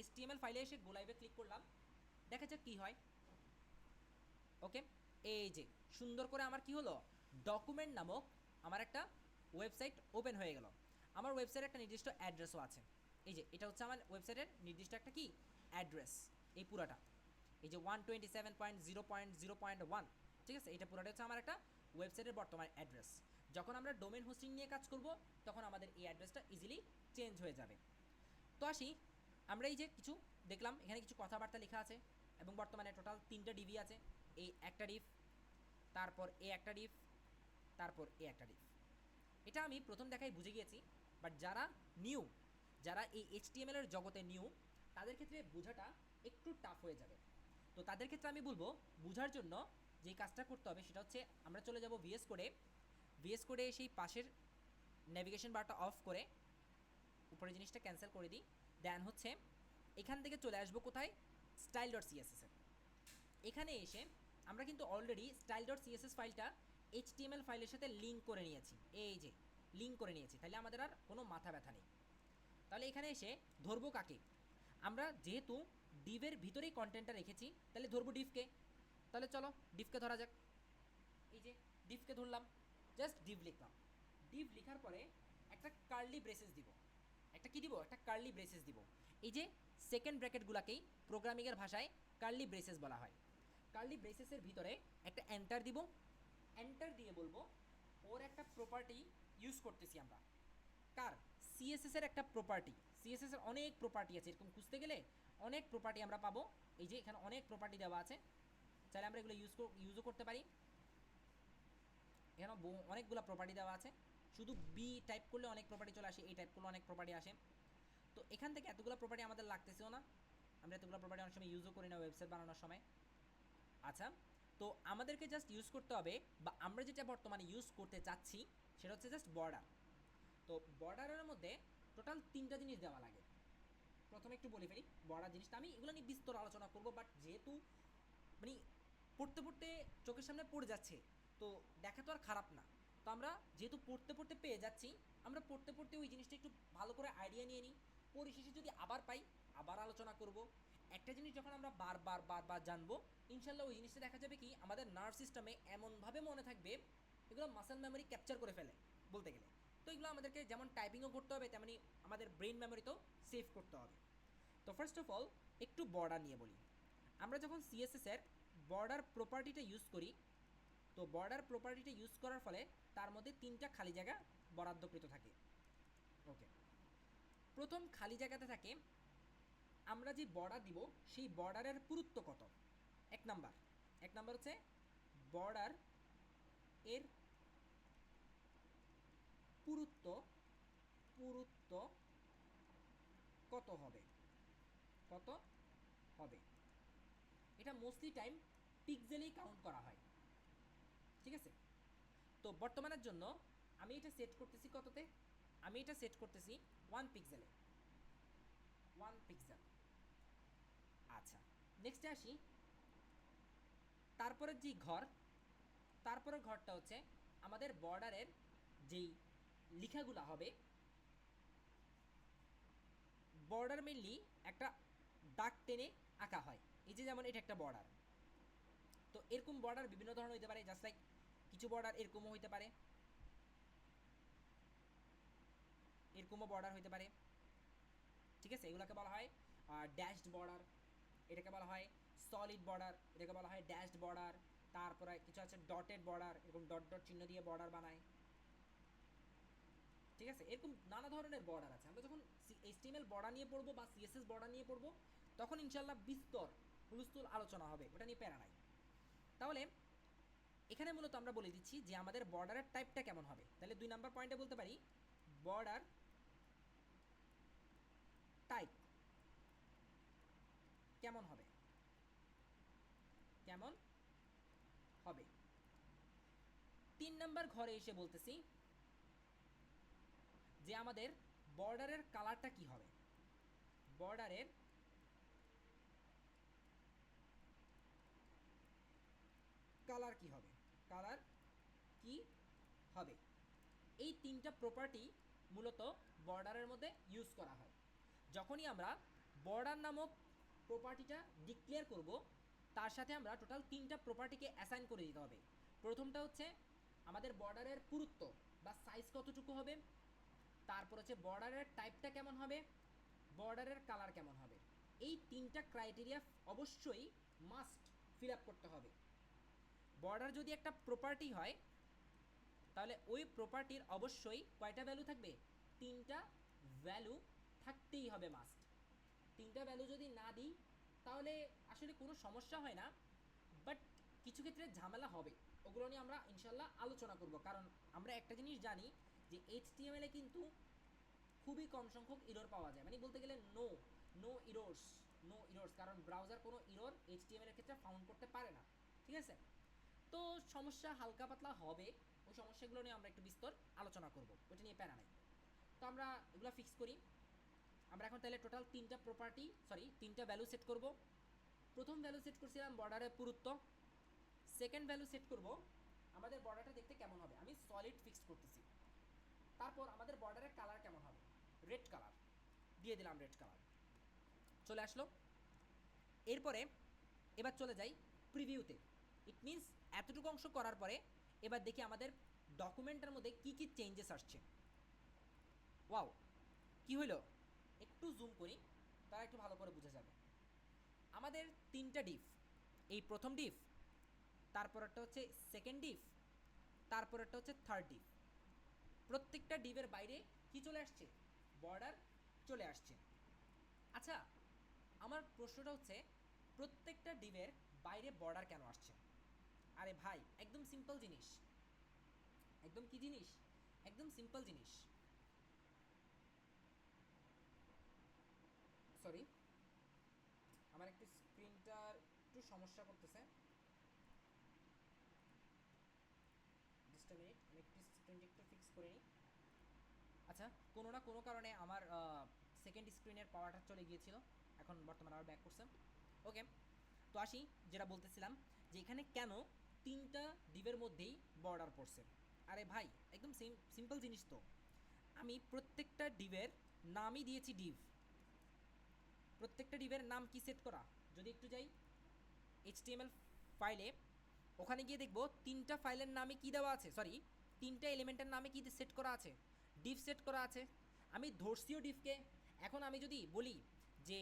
HTML ফাইলে এসে গো লাইভে ক্লিক করলাম, দেখা যাক কী হয়। ওকে, এই যে সুন্দর করে আমার কি হলো, ডকুমেন্ট নামক আমার একটা ওয়েবসাইট ওপেন হয়ে গেল। আমার ওয়েবসাইটের একটা নির্দিষ্ট অ্যাড্রেসও আছে। এই যে এটা হচ্ছে আমার ওয়েবসাইটের নির্দিষ্ট একটা কি অ্যাড্রেস, এই পুরাটা, এই যে 127.0.0.1, ঠিক আছে, এটা পুরাটা হচ্ছে আমার একটা ওয়েবসাইটের বর্তমান অ্যাড্রেস। যখন আমরা ডোমেন হোস্টিং নিয়ে কাজ করব, তখন আমাদের এই অ্যাড্রেসটা ইজিলি চেঞ্জ হয়ে যাবে। তো আসি, আমরা এই যে কিছু দেখলাম, এখানে কিছু কথাবার্তা লেখা আছে এবং বর্তমানে টোটাল 3টা ডিভি আছে। এই একটা ডিভ, তারপর এ একটা ডিভ, তারপর এ একটা ডিভ। এটা আমি প্রথম দেখায় বুঝে গিয়েছি, বাট যারা নিউ, যারা এই HTML এর জগতে নিউ, তাদের ক্ষেত্রে বোঝাটা একটু টাফ হয়ে যাবে। তো তাদের ক্ষেত্রে আমি বলবো বোঝার জন্য যেই কাজটা করতে হবে সেটা হচ্ছে আমরা চলে যাব ভিএস কোডে। ভিএস কোডে সেই পাশের নেভিগেশন বারটা অফ করে উপরে জিনিসটা ক্যান্সেল করে দিই। দেন হচ্ছে এখান থেকে চলে আসবো কোথায়, style.css এ। এখানে এসে আমরা কিন্তু অলরেডি style.css ফাইলটা HTML ফাইলের সাথে লিঙ্ক করে নিয়েছি, এই যে লিঙ্ক করে নিয়েছি, তাহলে আমাদের আর কোনো মাথা ব্যথা নেই। তাহলে এখানে এসে ধরবো কাকে? আমরা যেহেতু ডিভের ভিতরেই কন্টেন্টটা রেখেছি, তাহলে ধরবো ডিভকে। তাহলে চলো ডিভকে ধরা যাক। এই যে ডিভকে ধরলাম, জাস্ট ডিভ লিখলাম। ডিভ লেখার পরে একটা কার্লি ব্রেসেস দিব। একটা কি দিব? একটা কার্লি ব্রেসেস দিব। এই যে সেকেন্ড ব্র্যাকেটগুলোকেই প্রোগ্রামিংয়ের ভাষায় কার্লি ব্রেসেস বলা হয়। কার্লি ব্রেসেসের ভিতরে একটা এন্টার দিব। এন্টার দিয়ে বলবো ওর একটা প্রপার্টি ইউজ করতেছি আমরা। কার? সিএসএস এর একটা প্রপার্টি। সিএসএস এর অনেক প্রপার্টি আছে, এরকম খুঁজতে গেলে অনেক প্রপার্টি আমরা পাবো। এই যে এখানে অনেক প্রপার্টি দেওয়া আছে, চাইলে আমরা এগুলো ইউজও করতে পারি। এখানে অনেকগুলো প্রপার্টি দেওয়া আছে। শুধু বি টাইপ করলে অনেক প্রপার্টি চলে আসে, এই টাইপ করলে অনেক প্রপার্টি আসে। তো এখান থেকে এতগুলো প্রপার্টি আমাদের লাগতেছেও না, আমরা এতগুলো প্রপার্টি অনেক সময় ইউজও করি না ওয়েবসাইট বানানোর সময়। আচ্ছা, তো আমাদেরকে জাস্ট ইউজ করতে হবে, বা আমরা যেটা বর্তমানে ইউজ করতে চাচ্ছি সেটা হচ্ছে জাস্ট বর্ডার। তো বর্ডারের মধ্যে টোটাল 3টা জিনিস দেওয়া লাগে। প্রথমে একটু বলে ফেলি বর্ডার জিনিসটা, আমি এগুলো নিয়ে বিস্তর আলোচনা করব, বাট যেহেতু মানে পড়তে পড়তে চোখের সামনে পড়ে যাচ্ছে, তো দেখা তো আর খারাপ না। তো আমরা যেহেতু পড়তে পড়তে পেয়ে যাচ্ছি, আমরা পড়তে পড়তে ওই জিনিসটা একটু ভালো করে আইডিয়া নিয়ে নিই, পরিশেষে যদি আবার পাই আবার আলোচনা করব। একটা জিনিস যখন আমরা বারবার বারবার জানবো, ইনশাল্লাহ ওই জিনিসটা দেখা যাবে কি আমাদের নার্ভ সিস্টেমে এমনভাবে মনে থাকবে, এগুলো মাসেল মেমোরি ক্যাপচার করে ফেলে বলতে গেলে। তো এগুলো আমাদেরকে যেমন টাইপিংও করতে হবে, তেমনি আমাদের ব্রেন মেমোরিতেও সেভ করতে হবে। তো ফার্স্ট অফ অল একটু বর্ডার নিয়ে বলি। আমরা যখন সিএসএস এর বর্ডার প্রপার্টিটা ইউজ করি, তো বর্ডার প্রপার্টিটা ইউজ করার ফলে তার মধ্যে 3টা খালি জায়গা বরাদ্দকৃত থাকে। ওকে, প্রথম খালি জায়গাতে থাকে আমরা যে বর্ডার দিব সেই বর্ডারের পুরুত্ব কত। এক নাম্বার হচ্ছে বর্ডার এর পুরুত্ব কত হবে, এটা মোস্টলি টাইম পিক্সেলেই কাউন্ট করা হয়, ঠিক আছে। তো বর্তমানের জন্য আমি এটা সেট করতেছি কততে? আমি এটা সেট করতেছি 1 পিক্সেলে, 1 পিক্সেল। আচ্ছা, নেক্সটে আসি। তারপরের তারপরের ঘরটা হচ্ছে আমাদের বর্ডারের যেই লেখাগুলো হবে। বর্ডার মেনলি একটা দাগ টেনে আঁকা হয়, এই যে যেমন এটা একটা বর্ডার। তো এরকম বর্ডার বিভিন্ন ধরনের হতে পারে, জাস্ট লাইক কিছু বর্ডার এরকমও হইতে পারে, এরকমও বর্ডার হইতে পারে, ঠিক আছে। এগুলোকে বলা হয় ড্যাশড বর্ডার, এটাকে বলা হয় সলিড বর্ডার, এটাকে বলা হয় ড্যাশড বর্ডার। তারপরে কিছু আছে ডটেড বর্ডার, এরকম ডট ডট চিহ্ন দিয়ে বর্ডার বানায়, ঠিক আছে। এরকম নানা ধরনের বর্ডার আছে। আমরা যখন HTML বর্ডার নিয়ে পড়বো বা CSS বর্ডার নিয়ে পড়বো, তখন ইনশাল্লাহ বিস্তর হুলস্থুল আলোচনা হবে, ওটা নিয়ে প্যারা নাই। তাহলে এখানে মূলত আমরা বলে দিচ্ছি যে আমাদের বর্ডারের টাইপটা কেমন হবে। তাহলে 2 নাম্বার পয়েন্টে বলতে পারি বর্ডার টাইপ কেমন হবে। 3 নাম্বার ঘরে এসে বলতেছি যে আমাদের বর্ডারের কালারটা কি হবে। বর্ডারের কালার কি হবে, এই 3টা প্রপার্টি মূলত বর্ডারের মধ্যে ইউজ করা হয়। যখনই আমরা বর্ডার নামক প্রপার্টিটা ডিক্লেয়ার করব, তার সাথে আমরা টোটাল 3টা প্রপার্টিকে অ্যাসাইন করে দিতে হবে। প্রথমটা হচ্ছে আমাদের বর্ডারের পুরুত্ব বা সাইজ কতটুকু হবে, তারপর হচ্ছে বর্ডারের টাইপটা কেমন হবে, বর্ডারের কালার কেমন হবে। এই 3টা ক্রাইটেরিয়া অবশ্যই মাস্ট ফিল আপ করতে হবে। বর্ডার যদি একটা প্রপার্টি হয়, তাহলে ওই প্রপার্টির অবশ্যই কয়টা ভ্যালু থাকবে? 3টা ভ্যালু থাকতেই হবে মাস্ট। 3টা ভ্যালু যদি না দিই তাহলে আসলে কোনো সমস্যা হয় না, বাট কিছু ক্ষেত্রে ঝামেলা হবে। ওগুলো নিয়ে আমরা ইনশাল্লাহ আলোচনা করব, কারণ আমরা একটা জিনিস জানি যে HTML এ কিন্তু খুবই কম সংখ্যক ইরর পাওয়া যায়, মানে বলতে গেলে নো ইরর্স, কারণ ব্রাউজার কোনো ইরর HTML এর ক্ষেত্রে ফাউন্ড করতে পারে না, ঠিক আছে। তো সমস্যা হালকা পাতলা হবে, ওই সমস্যাগুলো নিয়ে আমরা একটু বিস্তর আলোচনা করব, ওটা নিয়ে প্যারা নাই। তো আমরা এগুলো ফিক্স করি। আমরা এখন তাহলে টোটাল 3টা ভ্যালু সেট করব। প্রথম ভ্যালু সেট করছিলাম বর্ডারের পুরুত্ব। সেকেন্ড ভ্যালু সেট করব আমাদের বর্ডারটা দেখতে কেমন হবে, আমি সলিড ফিক্স করতেছি। তারপর আমাদের বর্ডারের কালার কেমন হবে, রেড কালার দিয়ে দিলাম, রেড কালার চলে আসলো। এরপরে এবার চলে যাই প্রিভিউতে। ইট মিনস এতটুকু অংশ করার পরে এবার দেখি আমাদের ডকুমেন্টের মধ্যে কি কি চেঞ্জেস আসছে। ওয়াও, কি হলো, একটু জুম করি তারা একটু ভালো করে বোঝা যাবে। আমাদের তিনটা ডিফ, এই প্রথম ডিফ, তারপরেরটা হচ্ছে সেকেন্ড ডিফ, তারপরেরটা হচ্ছে থার্ড ডিফ। প্রত্যেকটা ডিফের বাইরে কি চলে আসছে, বর্ডার চলে আসছে। আচ্ছা, আমার প্রশ্নটা হচ্ছে প্রত্যেকটা ডিফের বাইরে বর্ডার কেন আসছে? আরে ভাই, একদম সিম্পল জিনিস, একদম কি জিনিস, একদম সিম্পল জিনিস। সরি, আমার একটু স্ক্রিনটার একটু সমস্যা করতেছে, জাস্ট আ মিনিট, আমি একটু স্ক্রিনটা একটু ফিক্স করে নিই। আচ্ছা, কোনো না কোনো কারণে আমার সেকেন্ড স্ক্রিনের পাওয়ারটা চলে গিয়েছিল, এখন বর্তমানে আবার ব্যাক করছে। ওকে, তো আসি, যেটা বলতেছিলাম যে এখানে কেন তিনটা ডিভের মধ্যেই বর্ডার পড়ছে। আরে ভাই, একদম সিম্পল জিনিস তো, আমি প্রত্যেকটা ডিভের নামই দিয়েছি ডিভ। প্রত্যেকটা ডিভের নাম কি সেট করা, যদি একটু যাই এইচটিএমএল ফাইলে, ওখানে গিয়ে দেখবো তিনটা ফাইলের নামে কি দেওয়া আছে, সরি তিনটা এলিমেন্টের নামে কি সেট করা আছে, ডিভ সেট করা আছে। আমি ধরছিও ডিভকে। এখন আমি যদি বলি যে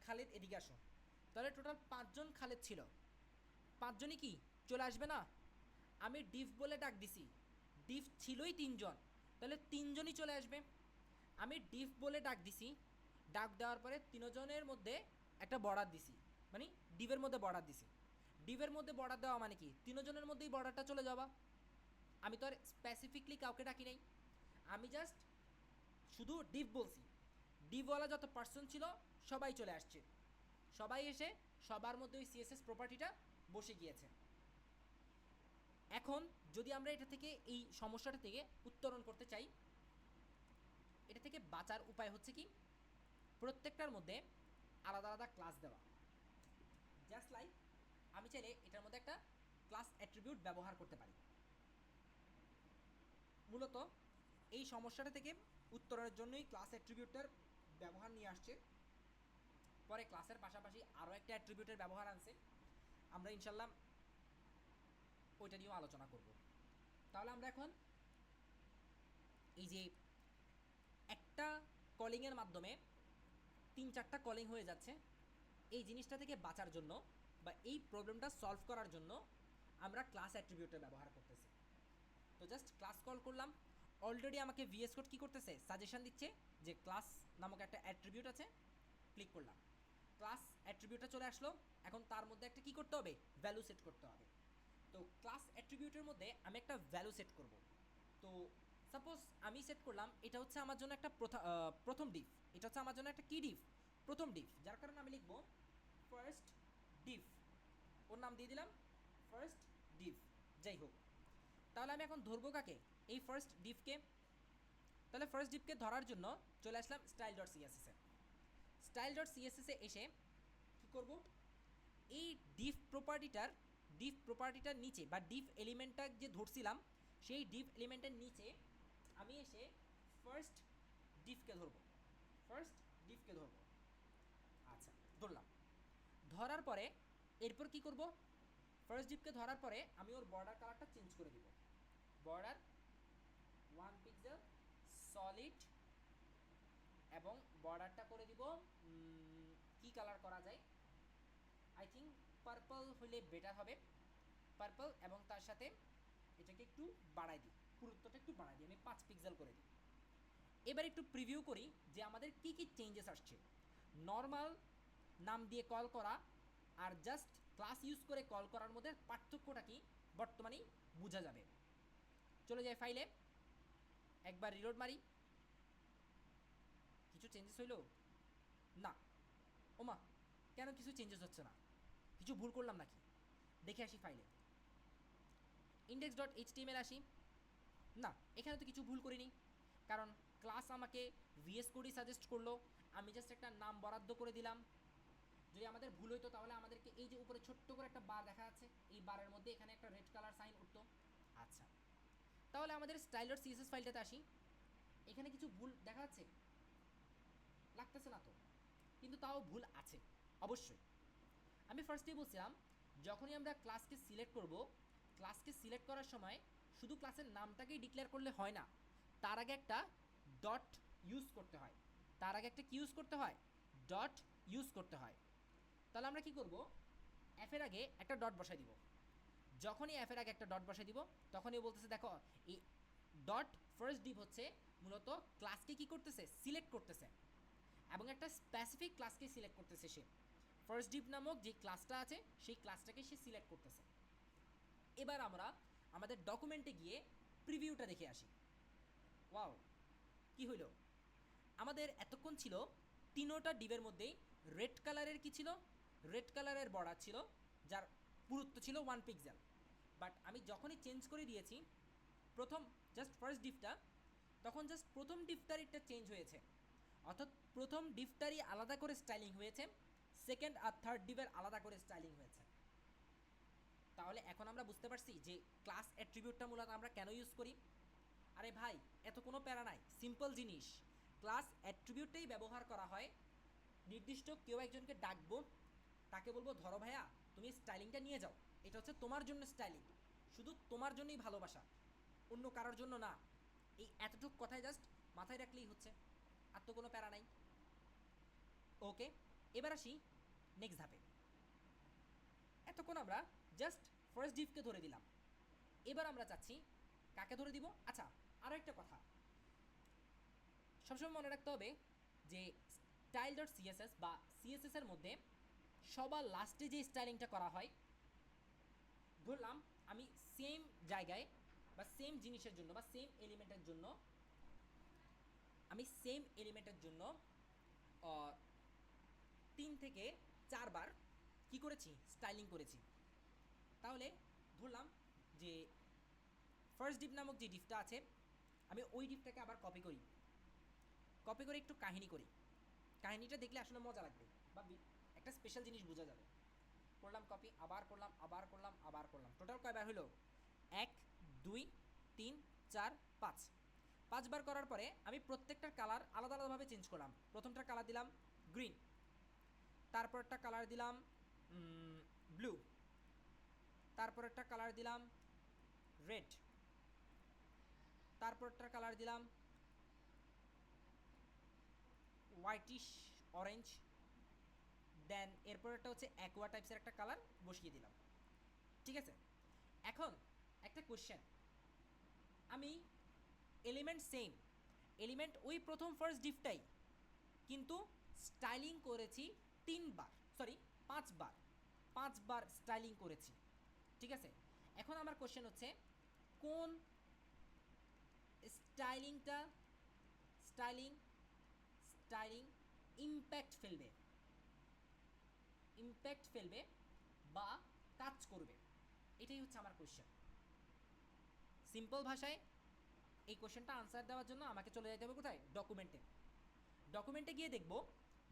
খালেদ এদিকে আসো, তাহলে টোটাল 5জন খালেদ ছিল, 5জনই কি চলে আসবে না? আমি ডিভ বলে ডাক দিছি, ডিভ ছিলই 3জন, তাহলে 3জনই চলে আসবে। আমি ডিভ বলে ডাক দিছি, ডাক দেওয়ার পরে 3জনের মধ্যে একটা বর্ডার দিছি, মানে ডিভের মধ্যে বর্ডার দিছি। ডিভের মধ্যে বর্ডার দেওয়া মানে কি, 3জনের মধ্যেই বর্ডারটা চলে যাওয়া। আমি তো আর স্পেসিফিকলি কাউকে ডাকি নাই, আমি জাস্ট শুধু ডিভ বলছি, ডিভওয়ালা যত পার্সন ছিল সবাই চলে আসছে, সবাই এসে সবার মধ্যে ওই সিএসএস প্রপার্টিটা বসে গিয়েছে। এখন যদি আমরা এটা থেকে, এই সমস্যাটা থেকে উত্তরণ করতে চাই, এটা থেকে বাঁচার উপায় হচ্ছে কি, প্রত্যেকটার মধ্যে আলাদা আলাদা ক্লাস দেওয়া। জাস্ট লাইক আমি চাইলে এটার মধ্যে একটা ক্লাস অ্যাট্রিবিউট ব্যবহার করতে পারি। মূলত এই সমস্যাটা থেকে উত্তরণের জন্যই ক্লাস অ্যাট্রিবিউটটার ব্যবহার নিয়ে আসছে। পরে ক্লাসের পাশাপাশি আরও একটা অ্যাট্রিবিউটের ব্যবহার আনছে, আমরা ইনশাল্লাহ ওইটা নিয়েও আলোচনা করব। তাহলে আমরা এখন এই যে একটা কলিংয়ের মাধ্যমে 3-4টা কলিং হয়ে যাচ্ছে, এই জিনিসটা থেকে বাঁচার জন্য বা এই প্রবলেমটা সলভ করার জন্য আমরা ক্লাস অ্যাট্রিবিউটের ব্যবহার করতেছি। তো জাস্ট ক্লাস কল করলাম, অলরেডি আমাকে ভিএস কোড কী করতেছে, সাজেশন দিচ্ছে যে ক্লাস নামক একটা অ্যাট্রিবিউট আছে, ক্লিক করলাম, ক্লাস অ্যাট্রিবিউটটা চলে আসলো। এখন তার মধ্যে একটা কী করতে হবে, ভ্যালু সেট করতে হবে। তো ক্লাস অ্যাট্রিবিউটের মধ্যে আমি একটা ভ্যালু সেট করব। তো সাপোজ আমি সেট করলাম এটা হচ্ছে আমার জন্য একটা প্রথম ডিফ, এটা হচ্ছে আমার জন্য একটা কি ডিফ, প্রথম ডিফ, যার কারণে আমি লিখবো ফার্স্ট ডিফ, ওর নাম দিয়ে দিলাম ফার্স্ট ডিফ। যাই হোক, তাহলে আমি এখন ধরবো কাকে, এই ফার্স্ট ডিফকে। তাহলে ফার্স্ট ডিফকে ধরার জন্য চলে আসলাম স্টাইল ডট সিএসএসে। স্টাইল ডট সিএসএসে এসে কী করব, এই ডিফ প্রপার্টিটার নিচে বা ডিফ এলিমেন্টটা যে ধরছিলাম, সেই ডিফ এলিমেন্টের নিচে আমি এসে ফার্স্ট ডিফকে ধরবো, ফার্স্ট ডিফকে ধরবো। আচ্ছা, ধরলাম, ধরার পরে এরপর কি করব, ফার্স্ট ডিফকে ধরার পরে আমি ওর বর্ডার কালারটা চেঞ্জ করে দিব, বর্ডার 1 পিক্সেল সলিড, এবং বর্ডারটা করে দিব কি কালার করা যায়, আই থিঙ্ক পার্পল হলে বেটার হবে, পার্পল, এবং তার সাথে এটাকে একটু বাড়াই দিই, পুরুত্বটা একটু বাড়াই দিই, আমি 5 পিক্সেল করে দিই। এবার একটু প্রিভিউ করি যে আমাদের কি কি চেঞ্জেস আসছে। নর্মাল নাম দিয়ে কল করা আর জাস্ট ক্লাস ইউজ করে কল করার মধ্যে পার্থক্যটা কি বর্তমানেই বোঝা যাবে। চলে যায় ফাইলে, একবার রিলোড মারি, কিছু চেঞ্জেস হইলো না, ওমা কেন কিছু চেঞ্জেস হচ্ছে না, কিছু ভুল করলাম নাকি, দেখে আসি ফাইলে, ইন্ডেক্স ডট এইচটিএমএল আসি, না এখানে তো কিছু ভুল করিনি, কারণ ক্লাস আমাকে ভিএস কোডই সাজেস্ট করলো, আমি জাস্ট একটা নাম বরাদ্দ করে দিলাম। যদি আমাদের ভুল হইতো তাহলে আমাদেরকে এই যে উপরে ছোট্ট করে একটা বার দেখা যাচ্ছে, এই বারের মধ্যে এখানে একটা রেড কালার সাইন উঠতো। আচ্ছা, তাহলে আমাদের স্টাইল ডট সিএসএস ফাইলটাতে আসি। এখানে কিছু ভুল দেখা যাচ্ছে, লাগতেছে না তো, কিন্তু তাও ভুল আছে অবশ্যই। আমি ফার্স্টেই বলছিলাম যখনই আমরা ক্লাসকে সিলেক্ট করব, ক্লাসকে সিলেক্ট করার সময় শুধু ক্লাসের নামটাকেই ডিক্লেয়ার করলে হয় না, তার আগে একটা ডট ইউজ করতে হয়। তার আগে একটা কি ইউজ করতে হয়? ডট ইউজ করতে হয়। তাহলে আমরা কি করব, এফ এর আগে একটা ডট বসাই দিব। যখনই এফ এর আগে একটা ডট বসাই দিব তখনই বলতেছে দেখো এই ডট ফার্স্ট ডিভ হচ্ছে মূলত ক্লাসকে কি করতেছে? সিলেক্ট করতেছে, এবং একটা স্পেসিফিক ক্লাসকে সিলেক্ট করতেছে সে। ফার্স্ট ডিভ নামক যে ক্লাসটা আছে সেই ক্লাসটাকে সে সিলেক্ট করতেছে। এবার আমরা আমাদের ডকুমেন্টে গিয়ে প্রিভিউটা দেখে আসি। ওয়াও, কি হইল, আমাদের এতক্ষণ ছিল তিনোটা ডিভের মধ্যেই রেড কালারের কি ছিল? রেড কালারের বর্ডার ছিল, যার পুরুত্ব ছিল 1 পিক্সেল। বাট আমি যখনই চেঞ্জ করে দিয়েছি প্রথম জাস্ট ফার্স্ট ডিভটা, তখন জাস্ট প্রথম ডিভটার একটা চেঞ্জ হয়েছে, অর্থাৎ প্রথম ডিভটারই আলাদা করে স্টাইলিং হয়েছে, সেকেন্ড আর থার্ড ডিভের আলাদা করে স্টাইলিং হয়েছে। তাহলে এখন আমরা বুঝতে পারছি যে ক্লাস অ্যাট্রিবিউটটা মূলত আমরা কেন ইউজ করি। আরে ভাই, এত কোনো প্যারা নাই, সিম্পল জিনিস। ক্লাস অ্যাট্রিবিউটটাই ব্যবহার করা হয় নির্দিষ্ট কেউ একজনকে ডাকবো, তাকে বলবো ধরো ভাইয়া তুমি স্টাইলিংটা নিয়ে যাও, এটা হচ্ছে তোমার জন্য স্টাইলিং, শুধু তোমার জন্যই ভালোবাসা, অন্য কারোর জন্য না। এই এতটুকু কথাই জাস্ট মাথায় রাখলেই হচ্ছে, আর তো কোনো প্যারা নাই। ওকে, এবার আসি নেক্সট ধাপে। এতক্ষণ আমরা জাস্ট ফার্স্ট ডিভকে ধরে দিলাম, এবার আমরা চাচ্ছি কাকে ধরে দিব। আচ্ছা, আরও একটা কথা সবসময় মনে রাখতে হবে যে স্টাইল ডট সিএসএস বা সিএসএস এর মধ্যে সবার লাস্টে যে স্টাইলিংটা করা হয়, ধরলাম আমি সেম জায়গায় বা সেম জিনিসের জন্য বা সেম এলিমেন্টের জন্য আমি সেম এলিমেন্টের জন্য 3 থেকে 4 বার কি করেছি? স্টাইলিং করেছি। তাহলে ধরলাম যে ফার্স্ট ডিভ নামক যে ডিভটা আছে, আমি ওই ডিভটাকে আবার কপি করি, কপি করে একটু কাহিনী করি। কাহিনীটা দেখলে আসলে মজা লাগবে বা একটা স্পেশাল জিনিস বোঝা যাবে। করলাম কপি, আবার করলাম, আবার করলাম, আবার করলাম, টোটাল কয়বার হলো? 1 2 3 4 5, 5 বার করার পরে আমি প্রত্যেকটার কালার আলাদা আলাদাভাবে চেঞ্জ করলাম। প্রথমটার কালার দিলাম গ্রিন, তারপরটা কালার দিলাম ব্লু, তারপরটা কালার দিলাম রেড, তারপরটার কালার দিলাম হোয়াইটিশ অরেঞ্জ, দেন এরপরটা হচ্ছে অ্যাকোয়া টাইপসের একটা কালার বসিয়ে দিলাম। ঠিক আছে, এখন একটা কোশ্চেন, আমি এলিমেন্ট সেম, এলিমেন্ট ওই প্রথম ফার্স্ট ডিভটাই, কিন্তু স্টাইলিং করেছি 3 বার, সরি 5 বার, 5 বার স্টাইলিং করেছি। ঠিক আছে, এখন আমার কোশ্চেন হচ্ছে কোন স্টাইলিংটা স্টাইলিং স্টাইলিং ইম্প্যাক্ট ফেলবে, ইম্প্যাক্ট ফেলবে বা কাজ করবে, এটাই হচ্ছে আমার কোশ্চেন। সিম্পল ভাষায় এই কোশ্চেনটা আনসার দেওয়ার জন্য আমাকে চলে যেতে হবে কোথায়? ডকুমেন্টে। ডকুমেন্টে গিয়ে দেখব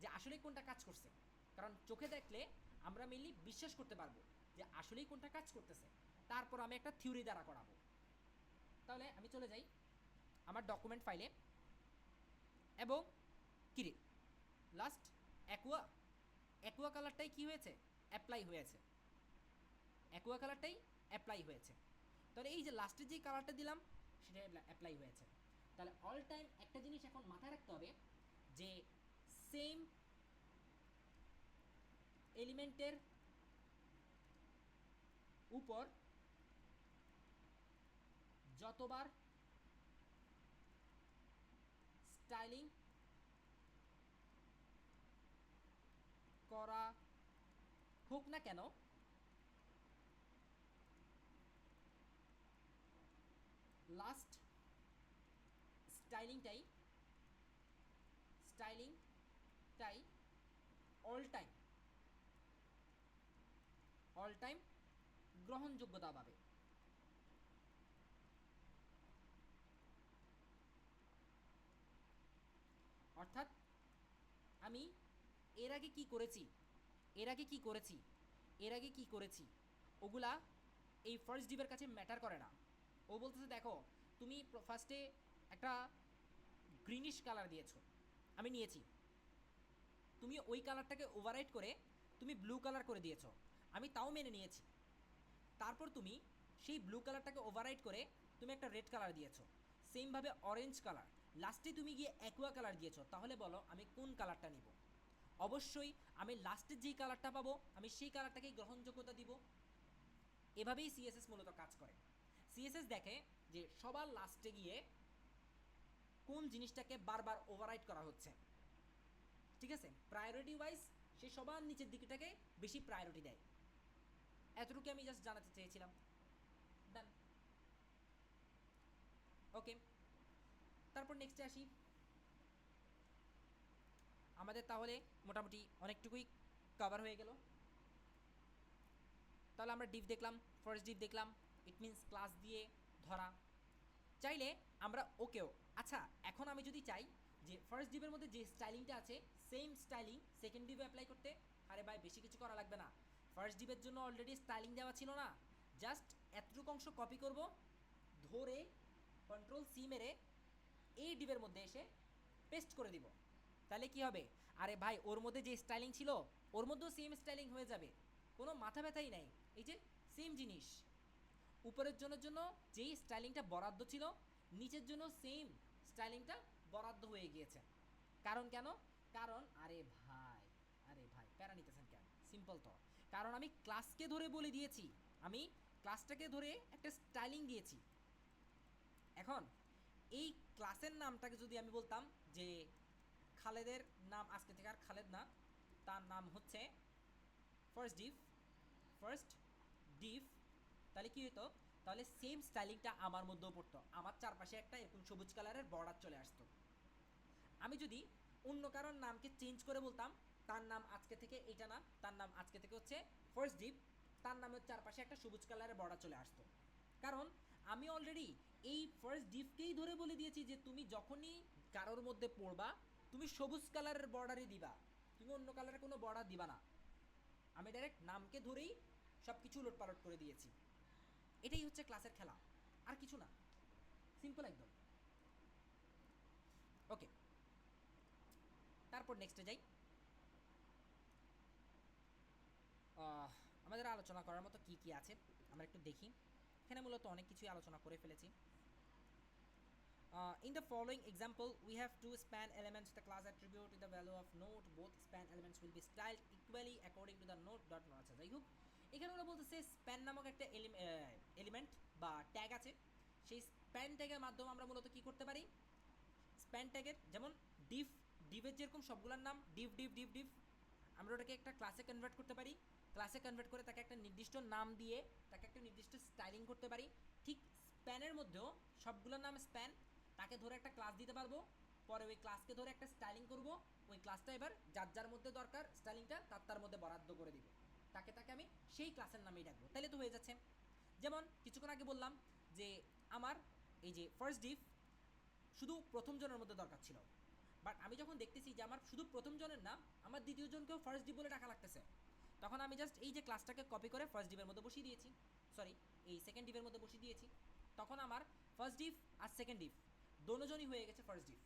যে আসলেই কোনটা কাজ করছে, কারণ চোখে দেখলে আমরা মেনলি বিশ্বাস করতে পারবো যে আসলেই কোনটা কাজ করতেছে, তারপর আমি একটা থিওরি দ্বারা করাবো। তাহলে আমি চলে যাই আমার ডকুমেন্ট ফাইলে, এবং কিরে লাস্ট অ্যাকুয়া, অ্যাকুয়া কালারটাই কি হয়েছে? অ্যাপ্লাই হয়েছে, অ্যাকুয়া কালারটাই অ্যাপ্লাই হয়েছে। তাহলে এই যে লাস্টের যে কালারটা দিলাম সেটা অ্যাপ্লাই হয়েছে। তাহলে অল টাইম একটা জিনিস এখন মাথায় রাখতে হবে যে সেম এলিমেন্টের উপর যতবার স্টাইলিং করা হোক না কেন, লাস্ট স্টাইলিংটাই অল টাইম গ্রহণযোগ্যতা পাবে। অর্থাৎ আমি এর আগে কি করেছি এর আগে কি করেছি ওগুলা এই ফার্স্ট ডিভের কাছে ম্যাটার করে না। ও বলতেছে দেখো তুমি ফার্স্টে একটা গ্রিনিশ কালার দিয়েছো, আমি নিয়েছি, তুমি ওই কালারটাকে ওভাররাইড করে তুমি ব্লু কালার করে দিয়েছো, আমি তাও মেনে নিয়েছি। তারপর তুমি সেই ব্লু কালারটাকে ওভাররাইড করে তুমি একটা রেড কালার দিয়েছো, সেমভাবে অরেঞ্জ কালার, লাস্টে তুমি গিয়ে অ্যাকুয়া কালার দিয়েছো। তাহলে বলো আমি কোন কালারটা নিব? অবশ্যই আমি লাস্টের যেই কালারটা পাবো আমি সেই কালারটাকেই গ্রহণযোগ্যতা দিব। এভাবেই সিএসএস মূলত কাজ করে। সিএসএস দেখে যে সবার লাস্টে গিয়ে কোন জিনিসটাকে বারবার ওভাররাইড করা হচ্ছে, ঠিক আছে, প্রায়োরিটি ওয়াইজ সে সবার নিচের দিকটাকে বেশি প্রায়োরিটি দেয়। এতটুকু আমি জাস্ট জানাতে চেয়েছিলাম। ডান, ওকে। তারপর নেক্সটে আসি। আমাদের তাহলে মোটামুটি অনেকটুকুই কভার হয়ে গেল। তাহলে আমরা ডিভ দেখলাম, ফার্স্ট ডিভ দেখলাম, ইট মিনস ক্লাস দিয়ে ধরা। চাইলে আমরা ওকেও, আচ্ছা এখন আমি যদি চাই যে ফার্স্ট ডিভের মধ্যে যে স্টাইলিংটা আছে সেম স্টাইলিং সেকেন্ড ডিভে অ্যাপ্লাই করতে, আরে ভাই বেশি কিছু করা লাগবে না। ফার্স্ট ডিভের জন্য অলরেডি স্টাইলিং দেওয়া ছিল না, জাস্ট এতটুকু অংশ কপি করব, ধরে কন্ট্রোল সি মেরে এই ডিভের মধ্যে এসে পেস্ট করে দিব। তাহলে কি হবে? আরে ভাই ওর মধ্যে যে স্টাইলিং ছিল ওর মধ্যেও সেম স্টাইলিং হয়ে যাবে, কোনো মাথা ব্যথাই নাই। এই যে সেম জিনিস, উপরের জন্য যেই স্টাইলিংটা বরাদ্দ ছিল নিচের জন্য সেম স্টাইলিংটা বরাদ্দ হয়ে গিয়েছে। কারণ কেন? কারণ আরে ভাই প্যারা নিতেছেন কেন? সিম্পল তো, কারণ আমি ক্লাসকে ধরে বলে দিয়েছি, আমি ক্লাসটাকে ধরে একটা স্টাইলিং দিয়েছি। এখন এই ক্লাসের নামটাকে যদি আমি বলতাম যে খালেদের নাম আজকে থেকে আর খালেদ না, তার নাম হচ্ছে ফার্স্ট ডিভ, তাহলে কি হতো? তাহলে সেম স্টাইলিংটা আমার মধ্যেও পড়তো, আমার চারপাশে একটা এরকম সবুজ কালারের বর্ডার চলে আসতো। আমি যদি অন্য কারোর নামকে চেঞ্জ করে বলতাম তার নাম আজকে থেকে এটা না, তার নাম আজকে থেকে হচ্ছে ফার্স্ট ডিভ, তার নামের চারপাশে একটা সবুজ কালারের বর্ডার চলে আসতো। কারণ আমি অলরেডি এই ফার্স্ট ডিভকেই ধরে বলে দিয়েছি যে তুমি যখনই কারোর মধ্যে পড়বা তুমি সবুজ কালারের বর্ডারই দিবা, তুমি অন্য কালারের কোনো বর্ডার দিবা না। আমি ডাইরেক্ট নামকে ধরেই সব কিছু উলটপালট করে দিয়েছি। এটাই হচ্ছে ক্লাসের খেলা, আর কিছু না, সিম্পল একদম। ওকে, তারপর নেক্সটে যাই। আমাদের আলোচনা করার মতো কি কি আছে আমরা একটু দেখি। এখানে মূলত অনেক কিছুই আলোচনা করে ফেলেছি। In the following example, we have two span elements. The class attribute with the value of node. Both span elements will be styled equally according to the node dot node. আচ্ছা যাই হোক, এখানে ওরা বলতেছে স্প্যান নামক একটা element বা tag আছে, সেই স্প্যান ট্যাগের মাধ্যমে আমরা মূলত কি করতে পারি? স্প্যান ট্যাগের যেমন ডিভের যেরকম সবগুলোর নাম ডিভ, আমরা ওটাকে একটা ক্লাসে কনভার্ট করতে পারি, ক্লাসে কনভার্ট করে তাকে একটা নির্দিষ্ট নাম দিয়ে তাকে একটা নির্দিষ্ট স্টাইলিং করতে পারি। ঠিক স্প্যানের মধ্যেও সবগুলোর নাম স্প্যান, তাকে ধরে একটা ক্লাস দিতে পারবো, পরে ওই ক্লাসকে ধরে একটা স্টাইলিং করব, ওই ক্লাসটা এবার যার যার মধ্যে দরকার স্টাইলিংটা তার মধ্যে বরাদ্দ করে দিব, তাকে আমি সেই ক্লাসের নামেই ডাকবো, তাহলে তো হয়ে যাচ্ছে। যেমন কিছুক্ষণ আগে বললাম যে আমার এই যে ফার্স্ট ডিভ শুধু প্রথম জনের মধ্যে দরকার ছিল, বাট আমি যখন দেখতেছি যে আমার শুধু প্রথম জনের না আমার দ্বিতীয় জনকেও ফার্স্ট ডিভ বলে ডাকা লাগতেছে, তখন আমি জাস্ট এই যে ক্লাসটাকে কপি করে ফার্স্ট ডিভের মধ্যে বসিয়ে দিয়েছি, সরি এই সেকেন্ড ডিভের মধ্যে বসিয়ে দিয়েছি। তখন আমার ফার্স্ট ডিভ আর সেকেন্ড ডিভ দোনোজনই হয়ে গেছে ফার্স্ট ডিভ,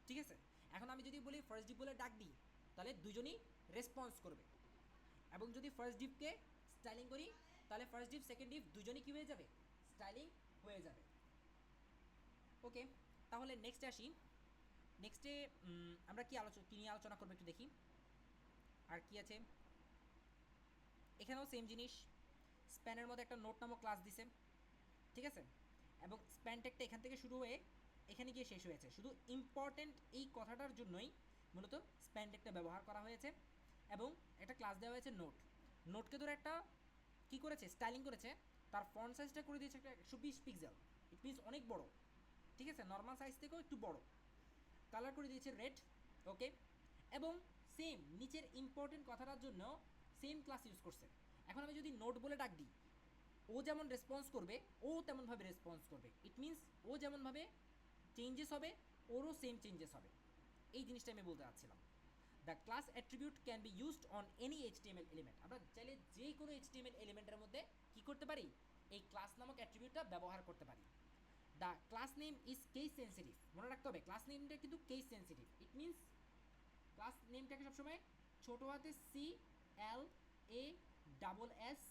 ঠিক আছে। এখন আমি যদি বলি ফার্স্ট ডিভ বলে ডাক দিই তাহলে দুজনই রেসপন্স করবে, এবং যদি ফার্স্ট ডিভকে স্টাইলিং করি তাহলে ফার্স্ট ডিভ সেকেন্ড ডিভ দুজনই কী হয়ে যাবে? স্টাইলিং হয়ে যাবে। ওকে, তাহলে নেক্সটে আসি। নেক্সটে আমরা কি নিয়ে আলোচনা করবো একটু দেখি। আর কি আছে এখানেও সেম জিনিস, স্প্যানের মধ্যে একটা নোট নামক ক্লাস দিছে, ঠিক আছে, এবং স্প্যান ট্যাগটা এখান থেকে শুরু হয়ে এখানে গিয়ে শেষ হয়েছে। শুধু ইম্পর্টেন্ট এই কথাটার জন্যই মূলত স্প্যান ট্যাগটা ব্যবহার করা হয়েছে, এবং একটা ক্লাস দেওয়া হয়েছে নোটকে ধরে একটা কি করেছে? স্টাইলিং করেছে, তার ফন্ট সাইজটা করে দিয়েছে একটা 120 পিক্সেল, ইট মিনস অনেক বড়, ঠিক আছে, নর্মাল সাইজ থেকেও একটু বড়, কালার করে দিয়েছে রেড, ওকে, এবং সেম নিচের ইম্পর্টেন্ট কথাটার জন্য সেম ক্লাস ইউজ করছে। এখন আমি যদি নোট বলে ডাক দিই ও যেমন রেসপন্স করবে ও তেমনভাবে রেসপন্স করবে, ইট মিনস ও যেমনভাবে চেঞ্জেস হবে ওরও সেম চেঞ্জেস হবে, এই জিনিসটা আমি বলতে চাচ্ছিলাম। The class attribute can be used on any HTML element. আমরা চাইলে যে কোনো এইচটিএমএল এলিমেন্টের মধ্যে কি করতে পারি, এই ক্লাস নামক অ্যাট্রিবিউটটা ব্যবহার করতে পারি। The class name is case sensitive, মনে রাখতে হবে ক্লাস নেমটা কিন্তু case sensitive. It means class নেমটাকে সবসময় ছোটো হাতে CLASS,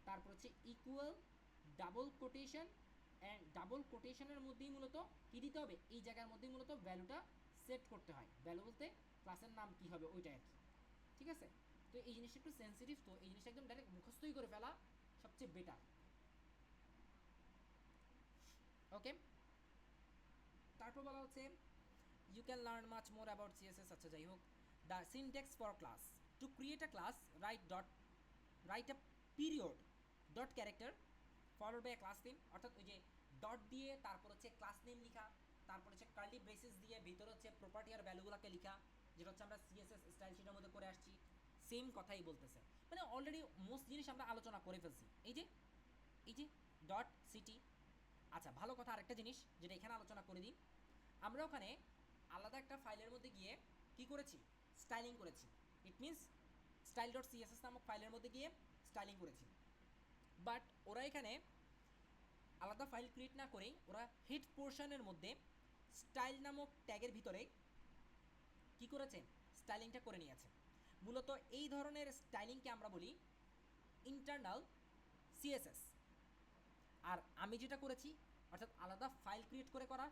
তারপর হচ্ছে equal, double quotation, and double কোটেশনের মধ্যেই মূলত কী দিতে হবে, এই জায়গার মধ্যেই মূলত ভ্যালুটা সেট করতে হয়। ভ্যালু বলতে ক্লাসের নাম কী হবে ওইটাই আর কি, ঠিক আছে। তো এই জিনিসটা একটু সেন্সিটিভ, তো এই জিনিসটা একদম ডাইরেক্ট মুখস্থই করে ফেলা সবচেয়ে বেটার। ওকে, তারপর বলা হচ্ছে you can learn much more about CSS. আচ্ছা যাই হোক, the syntax for class, to create a class write a period dot character followed by class name, অর্থাৎ ওই যে ডট দিয়ে তারপর হচ্ছে ক্লাস নেম লিখা, তারপর হচ্ছে কার্লি ব্রেসেস দিয়ে ভিতরে হচ্ছে প্রপার্টি আর ভ্যালুগুলোকে লিখা, যেটা হচ্ছে আমরা সিএসএস স্টাইল শিটের মধ্যে করে আসছি। সেম কথাই বলতেছে, মানে অলরেডি মোস্ট জিনিস আমরা আলোচনা করে ফেলছি। এই যে ডট সিটি। আচ্ছা ভালো কথা, আরেকটা জিনিস যেটা এখানে আলোচনা করে দিই, আমরা ওখানে আলাদা একটা ফাইলের মধ্যে গিয়ে কি করেছি, স্টাইলিং করেছি। It means style dot CSS নামক ফাইলের মধ্যে গিয়ে স্টাইলিং করেছি। বাট ওরা এখানে আলাদা ফাইল ক্রিয়েট না করেই ওরা হেড পোর্শনের মধ্যে স্টাইল নামক ট্যাগের ভিতরে কি করেছে, স্টাইলিংটা করে নিয়েছে। মূলত এই ধরনের স্টাইলিংকে আমরা বলি ইন্টারনাল সিএসএস। আর আমি যেটা করেছি, অর্থাৎ আলাদা ফাইল ক্রিয়েট করে করা,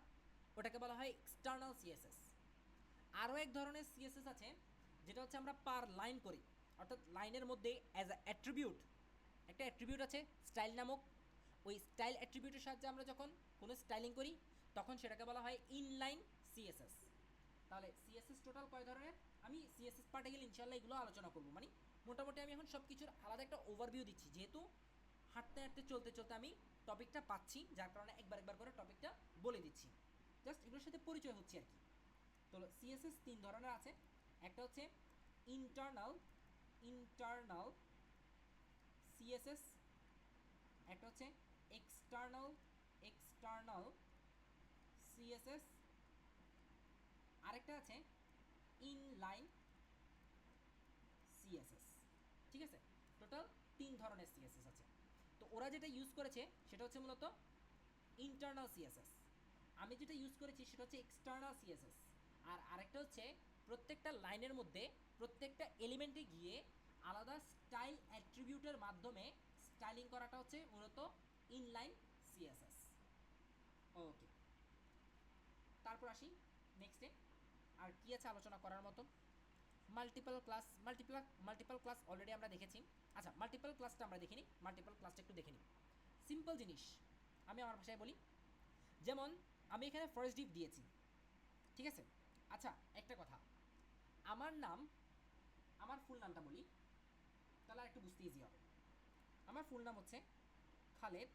ওটাকে বলা হয় এক্সটার্নাল সিএসএস। আরও এক ধরনের সিএসএস আছে যেটা হচ্ছে আমরা পার লাইন করি, অর্থাৎ লাইনের মধ্যে অ্যাজ আ অ্যাট্রিবিউট একটা অ্যাট্রিবিউট আছে স্টাইল নামক, ওই স্টাইল অ্যাট্রিবিউটের সাহায্যে আমরা যখন কোনো স্টাইলিং করি তখন সেটাকে বলা হয় ইনলাইন সিএসএস। তাহলে সিএসএস টোটাল কয় ধরনের, আমি সিএসএস পার্টে গেলে ইনশাল্লাহ এগুলো আলোচনা করবো। মানে মোটামুটি আমি এখন সব কিছুর আলাদা একটা ওভারভিউ দিচ্ছি, যেহেতু হাঁটতে হাঁটতে চলতে চলতে আমি টপিকটা পাচ্ছি, যার কারণে একবার করে টপিকটা বলে দিচ্ছি, জাস্ট এগুলোর সাথে পরিচয় হচ্ছে আর কি। তো সিএসএস তিন ধরনের আছে, একটা হচ্ছে ইন্টারনাল সিএসএস, একটা হচ্ছে এক্সটার্নাল সিএসএস, আরেকটা আছে ইনলাইন সিএসএস। ঠিক আছে, টোটাল তিন ধরনের সিএসএস আছে। তো ওরা যেটা ইউজ করেছে সেটা হচ্ছে মূলত ইন্টারনাল সিএসএস, আমি যেটা ইউজ করেছি সেটা হচ্ছে এক্সটার্নাল সিএসএস। আর আরেকটা হচ্ছে প্রত্যেকটা লাইনের মধ্যে প্রত্যেকটা এলিমেন্টে গিয়ে আলাদা স্টাইল অ্যাট্রিবিউটের মাধ্যমে স্টাইলিং করাটা হচ্ছে মূলত ইনলাইন সিএসএস। ওকে, তারপর আসি নেক্সটে, আর কি আছে আলোচনা করার মতো। মাল্টিপল ক্লাস অলরেডি আমরা দেখেছি। আচ্ছা, মাল্টিপল ক্লাসটা আমরা দেখিনি, মাল্টিপল ক্লাসটা একটু দেখে নিই। সিম্পল জিনিস আমি আমার ভাষায় বলি, যেমন আমি এখানে ফার্স্ট ডিপ দিয়েছি, ঠিক আছে। আচ্ছা একটা কথা, আমার ফুল নামটা বলি, তাহলে আর একটু বুঝতে ইজি হবে। আমার ফুল নাম হচ্ছে খালেদ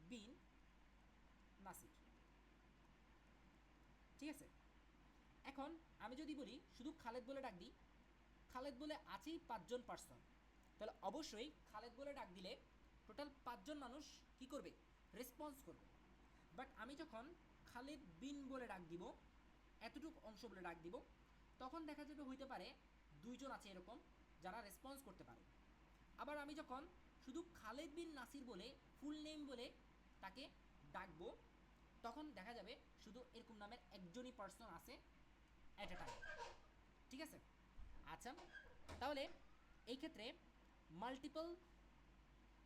বিন নাসির, ঠিক আছে। এখন আমি যদি বলি শুধু খালেদ বলে ডাক দিই, খালেদ বলে আছেই 5 জন পার্সন, তাহলে অবশ্যই খালেদ বলে ডাক দিলে টোটাল 5 জন মানুষ কি করবে, রেসপন্স করবে। বাট আমি যখন খালেদ বিন বলে ডাক দিব, এতটুকু অংশ বলে ডাক দিব, তখন দেখা যাবে হইতে পারে 2 জন আছে এরকম যারা রেসপন্স করতে পারে। আবার আমি যখন শুধু খালেদ বিন নাসির বলে ফুল নেম বলে তাকে ডাকবো, তখন দেখা যাবে শুধু এরকম নামের একজনই পার্সন আছে অ্যাট এ টাইম, ঠিক আছে। আচ্ছা, তাহলে এই ক্ষেত্রে মাল্টিপল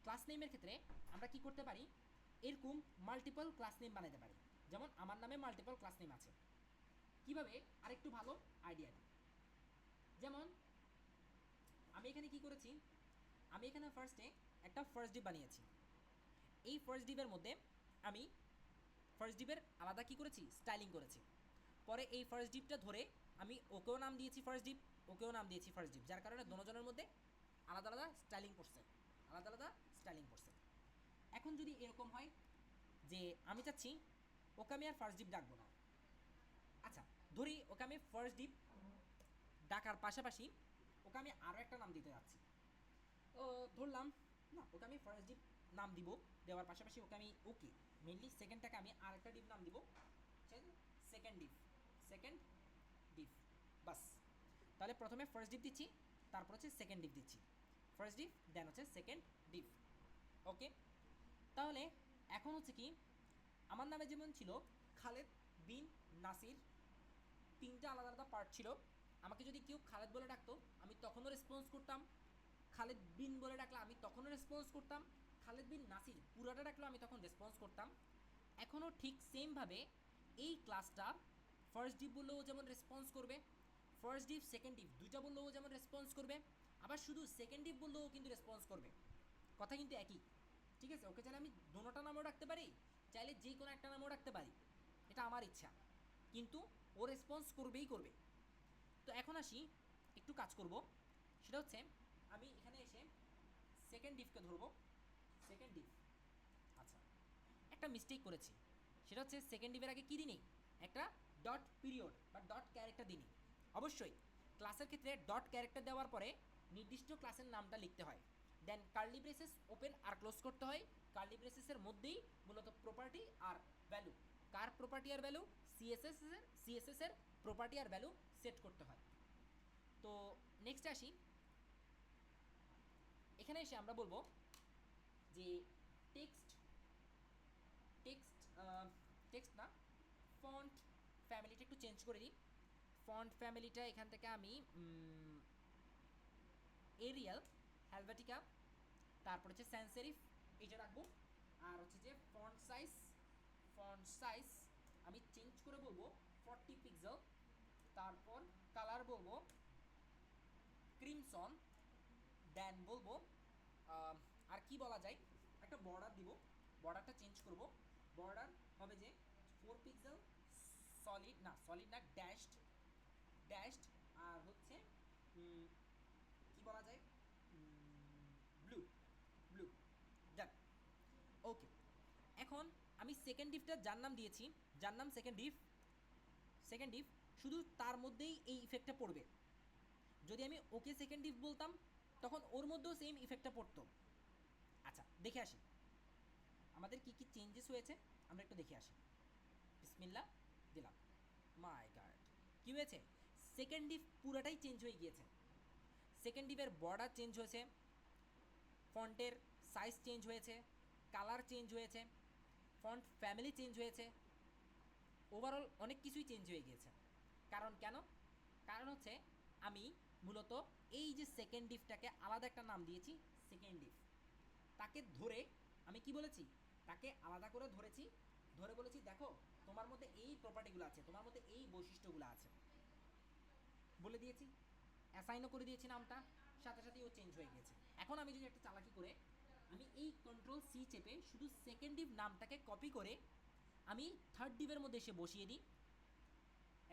ক্লাস নেমের ক্ষেত্রে আমরা কি করতে পারি, এরকম মাল্টিপল ক্লাস নেম বানাতে পারি। যেমন আমার নামে মাল্টিপল ক্লাস নেম আছে, কিভাবে আরেকটু ভালো আইডিয়া দিই। যেমন আমি এখানে কি করেছি, আমি এখানে ফার্স্টে একটা ফার্স্ট ডিপ বানিয়েছি। এই ফার্স্ট ডিপের মধ্যে আমি ফার্স্ট ডিপের আলাদা কি করেছি, স্টাইলিং করেছি। পরে এই ফার্স্ট ডিপটা ধরে আমি ওকেও নাম দিয়েছি ফার্স্ট ডিপ, ওকেও নাম দিয়েছি ফার্স্ট ডিপ, যার কারণে দুজনের মধ্যে আলাদা আলাদা স্টাইলিং করছে। এখন যদি এরকম হয় যে আমি চাচ্ছি ওকে আমি আর ফার্স্ট ডিপ ডাকবো না, আচ্ছা ধরি ওকে আমি ফার্স্ট ডিপ ডাকার পাশাপাশি ওকে আমি আরও একটা নাম দিতে যাচ্ছি, ধরলাম না ওকে আমি ফার্স্ট ডিপ নাম দিব, দেওয়ার পাশাপাশি ওকে আমি মেনলি সেকেন্ডটাকে আমি আরেকটা ডিপ নাম দিব, সেকেন্ড ডিপ বাস। তাহলে প্রথমে ফার্স্ট ডিফ দিচ্ছি, তারপর হচ্ছে সেকেন্ড ডিফ দিচ্ছি, ফার্স্ট ডিফ দেন হচ্ছে সেকেন্ড ডিফ। ওকে, তাহলে এখন হচ্ছে কি, আমার নামে যেমন ছিল খালেদ বিন নাসির, তিনটা আলাদা আলাদা পার্ট ছিল। আমাকে যদি কেউ খালেদ বলে ডাকতো আমি তখনও রেসপন্স করতাম, খালেদ বিন বলে ডাকলে আমি তখনও রেসপন্স করতাম, খালেদ বিন নাসির পুরাটা ডাকলে আমি তখন রেসপন্স করতাম। এখনও ঠিক সেমভাবে এই ক্লাসটা ফার্স্ট ডিপ বললেও যেমন রেসপন্স করবে, ফার্স্ট ডিপ সেকেন্ড ডিপ দুইটা বললেও যেমন রেসপন্স করবে, আবার শুধু সেকেন্ড ডিপ বললেও কিন্তু রেসপন্স করবে। কথা কিন্তু একই, ঠিক আছে? ওকে চাইলে আমি দোনোটা নামও রাখতে পারি, চাইলে যে কোনো একটা নামও রাখতে পারি, এটা আমার ইচ্ছা, কিন্তু ও রেসপন্স করবেই করবে। তো এখন আসি, একটু কাজ করব, সেটা হচ্ছে আমি এখানে এসে সেকেন্ড ডিফকে ধরবো, সেকেন্ড ডিফ। আচ্ছা, একটা মিস্টেক করেছি, সেটা হচ্ছে সেকেন্ড ডিফের আগে কী দিনই, একটা ডট পিরিয়ড বা ডট ক্যারেক্টার দিনই। অবশ্যই ক্লাসের ক্ষেত্রে ডট ক্যারেক্টার দেওয়ার পরে নির্দিষ্ট ক্লাসের নামটা লিখতে হয়, দেন কার্লি ব্রেসেস ওপেন আর ক্লোজ করতে হয়। কার্লি ব্রেসেসের মধ্যেই মূলত প্রপার্টি আর ভ্যালু, কার প্রপার্টি আর ভ্যালু, সিএসএস এর প্রপার্টি আর ভ্যালু সেট করতে হয়। তো নেক্সট আসি, এখানে এসে আমরা বলবো যে টেক্সট টেক্সট টেক্সট না, ফন্ট ফ্যামিলিটা একটু চেঞ্জ করে দিই। ফন্ট ফ্যামিলিটা এখান থেকে আমি এরিয়াল, হেলভেটিকা, তারপর হচ্ছে স্যান্স সেরিফ এটা রাখবো। আর হচ্ছে যে ফন্ট সাইজ আমি চেঞ্জ করে বলবো 40 পিক্সেল। তারপর কালার বলবো ক্রিমসন, দেন বলবো আর কি বলা যায়, একটা বর্ডার দিব, বর্ডারটা চেঞ্জ করব, বর্ডার হবে যে 4 পিক্সেল, সলিড না ড্যাশড, আর হচ্ছে কি বলা যায়, ব্লু ব্লু ডান। ওকে, এখন আমি সেকেন্ড ডিফটা যার নাম দিয়েছি, যার নাম সেকেন্ড ডিফ শুধু তার মধ্যেই এই ইফেক্টটা পড়বে। যদি আমি ওকে সেকেন্ড ডিফ বলতাম তখন ওর মধ্যেও সেম ইফেক্টটা পড়তো। আচ্ছা, দেখে আসি আমাদের কি কি চেঞ্জেস হয়েছে, আমরা একটু দেখে আসি। বিসমিল্লাহ দিলাম, মাই গড, কী হয়েছে, সেকেন্ড ডিফ পুরাটাই চেঞ্জ হয়ে গিয়েছে। সেকেন্ড ডিফের বর্ডার চেঞ্জ হয়েছে, ফন্টের সাইজ চেঞ্জ হয়েছে, কালার চেঞ্জ হয়েছে, ফন্ট ফ্যামিলি চেঞ্জ হয়েছে, ওভারঅল অনেক কিছুই চেঞ্জ হয়ে গিয়েছে। কারণ হচ্ছে আমি মূলত এই যে সেকেন্ড ডিফটাকে আলাদা একটা নাম দিয়েছি সেকেন্ড ডিফ, তাকে ধরে আমি কি বলেছি, তাকে আলাদা করে ধরেছি, ধরে বলেছি দেখো তোমার মধ্যে এই প্রপার্টিগুলো আছে, তোমার মধ্যে এই বৈশিষ্ট্যগুলো আছে বলে দিয়েছি, অ্যাসাইনও করে দিয়েছি নামটা, সাথে সাথেই ও চেঞ্জ হয়ে গেছে। এখন আমি যদি একটা চালাকি করে আমি এই কন্ট্রোল সি চেপে শুধু সেকেন্ড ডিভ নামটাকে কপি করে আমি থার্ড ডিভের মধ্যে এসে বসিয়ে দিই,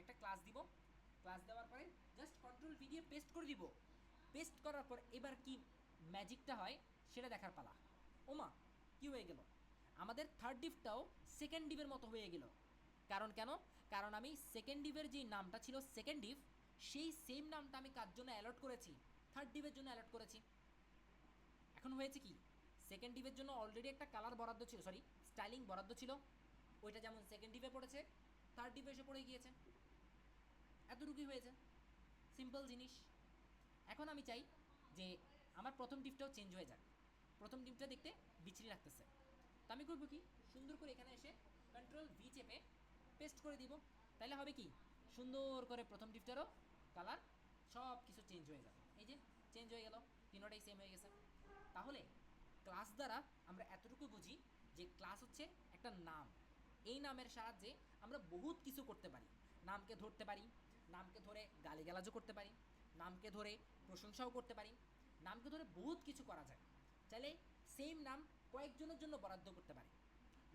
একটা ক্লাস দিব, ক্লাস দেওয়ার পরে জাস্ট কন্ট্রোল ভি দিয়ে পেস্ট করে দিব, পেস্ট করার পর এবার কি ম্যাজিকটা হয় সেটা দেখার পালা। ওমা, কি হয়ে গেল, আমাদের থার্ড ডিভটাও সেকেন্ড ডিভের মতো হয়ে গেল। কারণ আমি সেকেন্ড ডিভের যে নামটা ছিল সেকেন্ড ডিভ, সেই সেম নামটা আমি কার জন্য অ্যালট করেছি, থার্ড ডিভের জন্য অ্যালট করেছি। এখন হয়েছে কি, সেকেন্ড ডিভের জন্য অলরেডি একটা কালার বরাদ্দ ছিল, সরি স্টাইলিং বরাদ্দ ছিল, ওইটা যেমন সেকেন্ড ডিভে পড়েছে থার্ড ডিভে এসে পড়ে গিয়েছে, এতটুকুই হয়েছে, সিম্পল জিনিস। এখন আমি চাই যে আমার প্রথম ডিভটাও চেঞ্জ হয়ে যাক, প্রথম ডিভটা দেখতে বিচ্ছিরি লাগতেছে, তো আমি করবো কি, সুন্দর করে এখানে এসে কন্ট্রোল ভি চেপে পেস্ট করে দিব, তাহলে হবে কি সুন্দর করে প্রথম ডিভটারও কালার সব কিছু চেঞ্জ হয়ে যাবে। এই যে চেঞ্জ হয়ে গেল, তিনোটাই সেম হয়ে গেছে। তাহলে ক্লাস দ্বারা আমরা এতটুকু বুঝি যে ক্লাস হচ্ছে একটা নাম, এই নামের সাহায্যে আমরা বহুত কিছু করতে পারি, নামকে ধরতে পারি, নামকে ধরে গালিগালাজও করতে পারি, নামকে ধরে প্রশংসাও করতে পারি, নামকে ধরে বহুত কিছু করা যায়। চাইলে সেম নাম কয়েকজনের জন্য বরাদ্দ করতে পারি,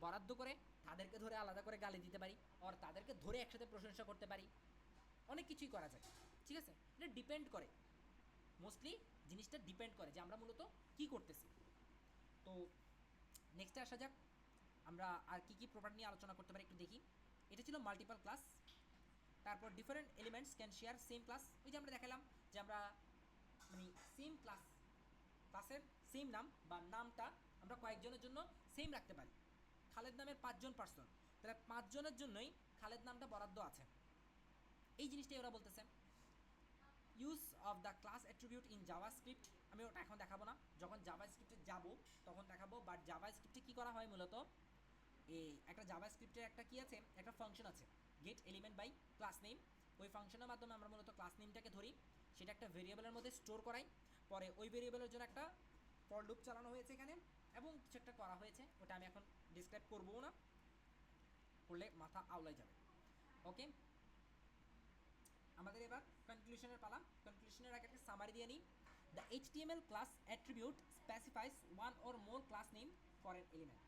বরাদ্দ করে তাদেরকে ধরে আলাদা করে গালি দিতে পারি, আর তাদেরকে ধরে একসাথে প্রশংসা করতে পারি, অনেক কিছুই করা যায়। ঠিক আছে, এটা ডিপেন্ড করে, মোস্টলি জিনিসটা ডিপেন্ড করে যে আমরা মূলত কী করতেছি। তো নেক্সটে আসা যাক, আমরা আর কী কী প্রপার্টি নিয়ে আলোচনা করতে পারি একটু দেখি। এটা ছিল মাল্টিপল ক্লাস। তারপর different elements can share same class, ওই যে আমরা দেখালাম যে আমরা মানে সেম ক্লাসের সেম নাম বা নামটা আমরা কয়েকজনের জন্য সেম রাখতে পারি। খালেদ নামের 5 জন পার্সন, তাহলে 5 জনের জন্যই খালেদ নামটা বরাদ্দ আছে, এই জিনিসটাই ওরা বলতেছে। Of the class attribute in JavaScript, আমি ওটা এখন দেখাবো না, যখন জাভাস্ক্রিপ্টে যাব তখন দেখাবো। বাট জাভাস্ক্রিপ্টে কী করা হয় মূলত, এই একটা জাভাস্ক্রিপ্টের একটা কি আছে, একটা ফাংশন আছে get element by class name. ওই ফাংশনের মাধ্যমে আমরা মূলত ক্লাস নেমটাকে ধরি, সেটা একটা ভেরিয়েবলের মধ্যে স্টোর করাই, পরে ওই ভেরিয়েবলের জন্য একটা ফর লুপ চালানো হয়েছে এখানে, এবং কিছু একটা করা হয়েছে, ওটা আমি এখন ডিসক্রাইব করবো না, করলে মাথা আওলাই যাবে। ওকে, আমাদের এবার কনক্লুশনের পালা। কনক্লুশনের আগে একটা সামারি দিয়ে নিই। The HTML class attribute specifies one or more class name for N element.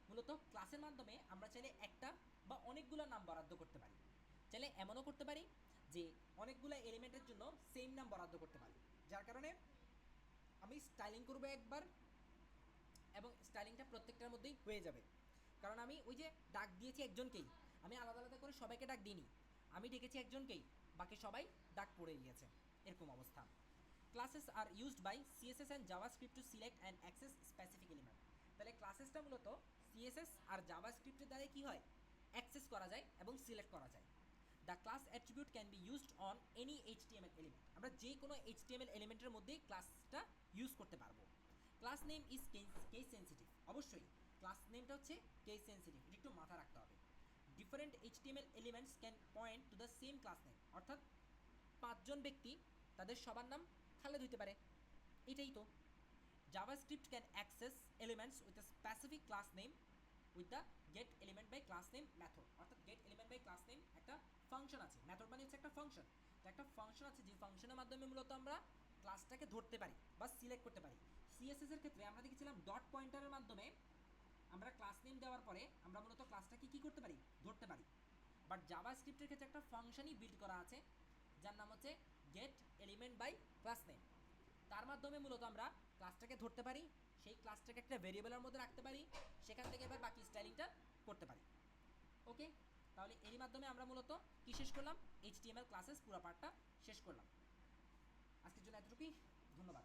মূলত ক্লাসের মাধ্যমে আমরা চাইলে একটা বা অনেকগুলো নাম বরাদ্দ করতে পারি, চাইলে এমনও করতে পারি যে অনেকগুলো এলিমেন্টের জন্য সেম নাম বরাদ্দ করতে পারি, যার কারণে আমি স্টাইলিং করবো একবার এবং স্টাইলিংটা প্রত্যেকটার মধ্যেই হয়ে যাবে। কারণ আমি ওই যে ডাক দিয়েছি একজনকেই, আমি আলাদা আলাদা করে সবাইকে ডাক দিইনি, আমি ডেকেছি একজনকেই, বাকি সবাই ডাক পড়ে গিয়েছে, এরকম অবস্থা। Classes are used by CSS and JavaScript to select and access specific element. তাহলে ক্লাসেসটা মূলত সিএসএস আর জাভাস্ক্রিপ্টের দ্বারা কী হয়, অ্যাক্সেস করা যায় এবং সিলেক্ট করা যায়। The class attribute can be used on any HTML element, আমরা যে কোনো HTML এলিমেন্টের মধ্যেই ক্লাসটা ইউজ করতে পারবো। Class name is case sensitive, অবশ্যই ক্লাস নেমটা হচ্ছে কেস সেন্সিটিভ, এটা একটু মাথা রাখতে হবে। Different HTML elements can point to the same class name, অর্থাৎ পাঁচজন ব্যক্তি তাদের সবার নাম খালেদ হইতে পারে, এটাই তো। JavaScript can access elements with a specific class name with the get element by class name method, অর্থাৎ get element by class name একটা ফাংশন আছে, মেথড মানে হচ্ছে একটা ফাংশন, তো একটা ফাংশন আছে যে ফাংশনের মাধ্যমে মূলত আমরা ক্লাসটাকে ধরতে পারি বা সিলেক্ট করতে পারি। সিএসএস এর ক্ষেত্রে আমরা দেখেছিলাম ডট পয়েন্টারের মাধ্যমে আমরা ক্লাস নেম দেওয়ার পরে আমরা মূলত ক্লাসটাকে কী করতে পারি, ধরতে পারি। বাট জাভাস্ক্রিপ্টের ক্ষেত্রে একটা ফাংশনই বিল্ড করা আছে যার নাম হচ্ছে get element by class name, তার মাধ্যমে মূলত আমরা ক্লাসটাকে ধরতে পারি, সেই ক্লাসটাকে একটা ভেরিয়েবলের মধ্যে রাখতে পারি, সেখান থেকে এবার বাকি স্টাইলিংটা করতে পারি। ওকে, তাহলে এরই মাধ্যমে আমরা মূলত কি শেষ করলাম, HTML ক্লাসেস পুরো পার্টটা শেষ করলাম। আজকের জন্য এতটুকুই, ধন্যবাদ।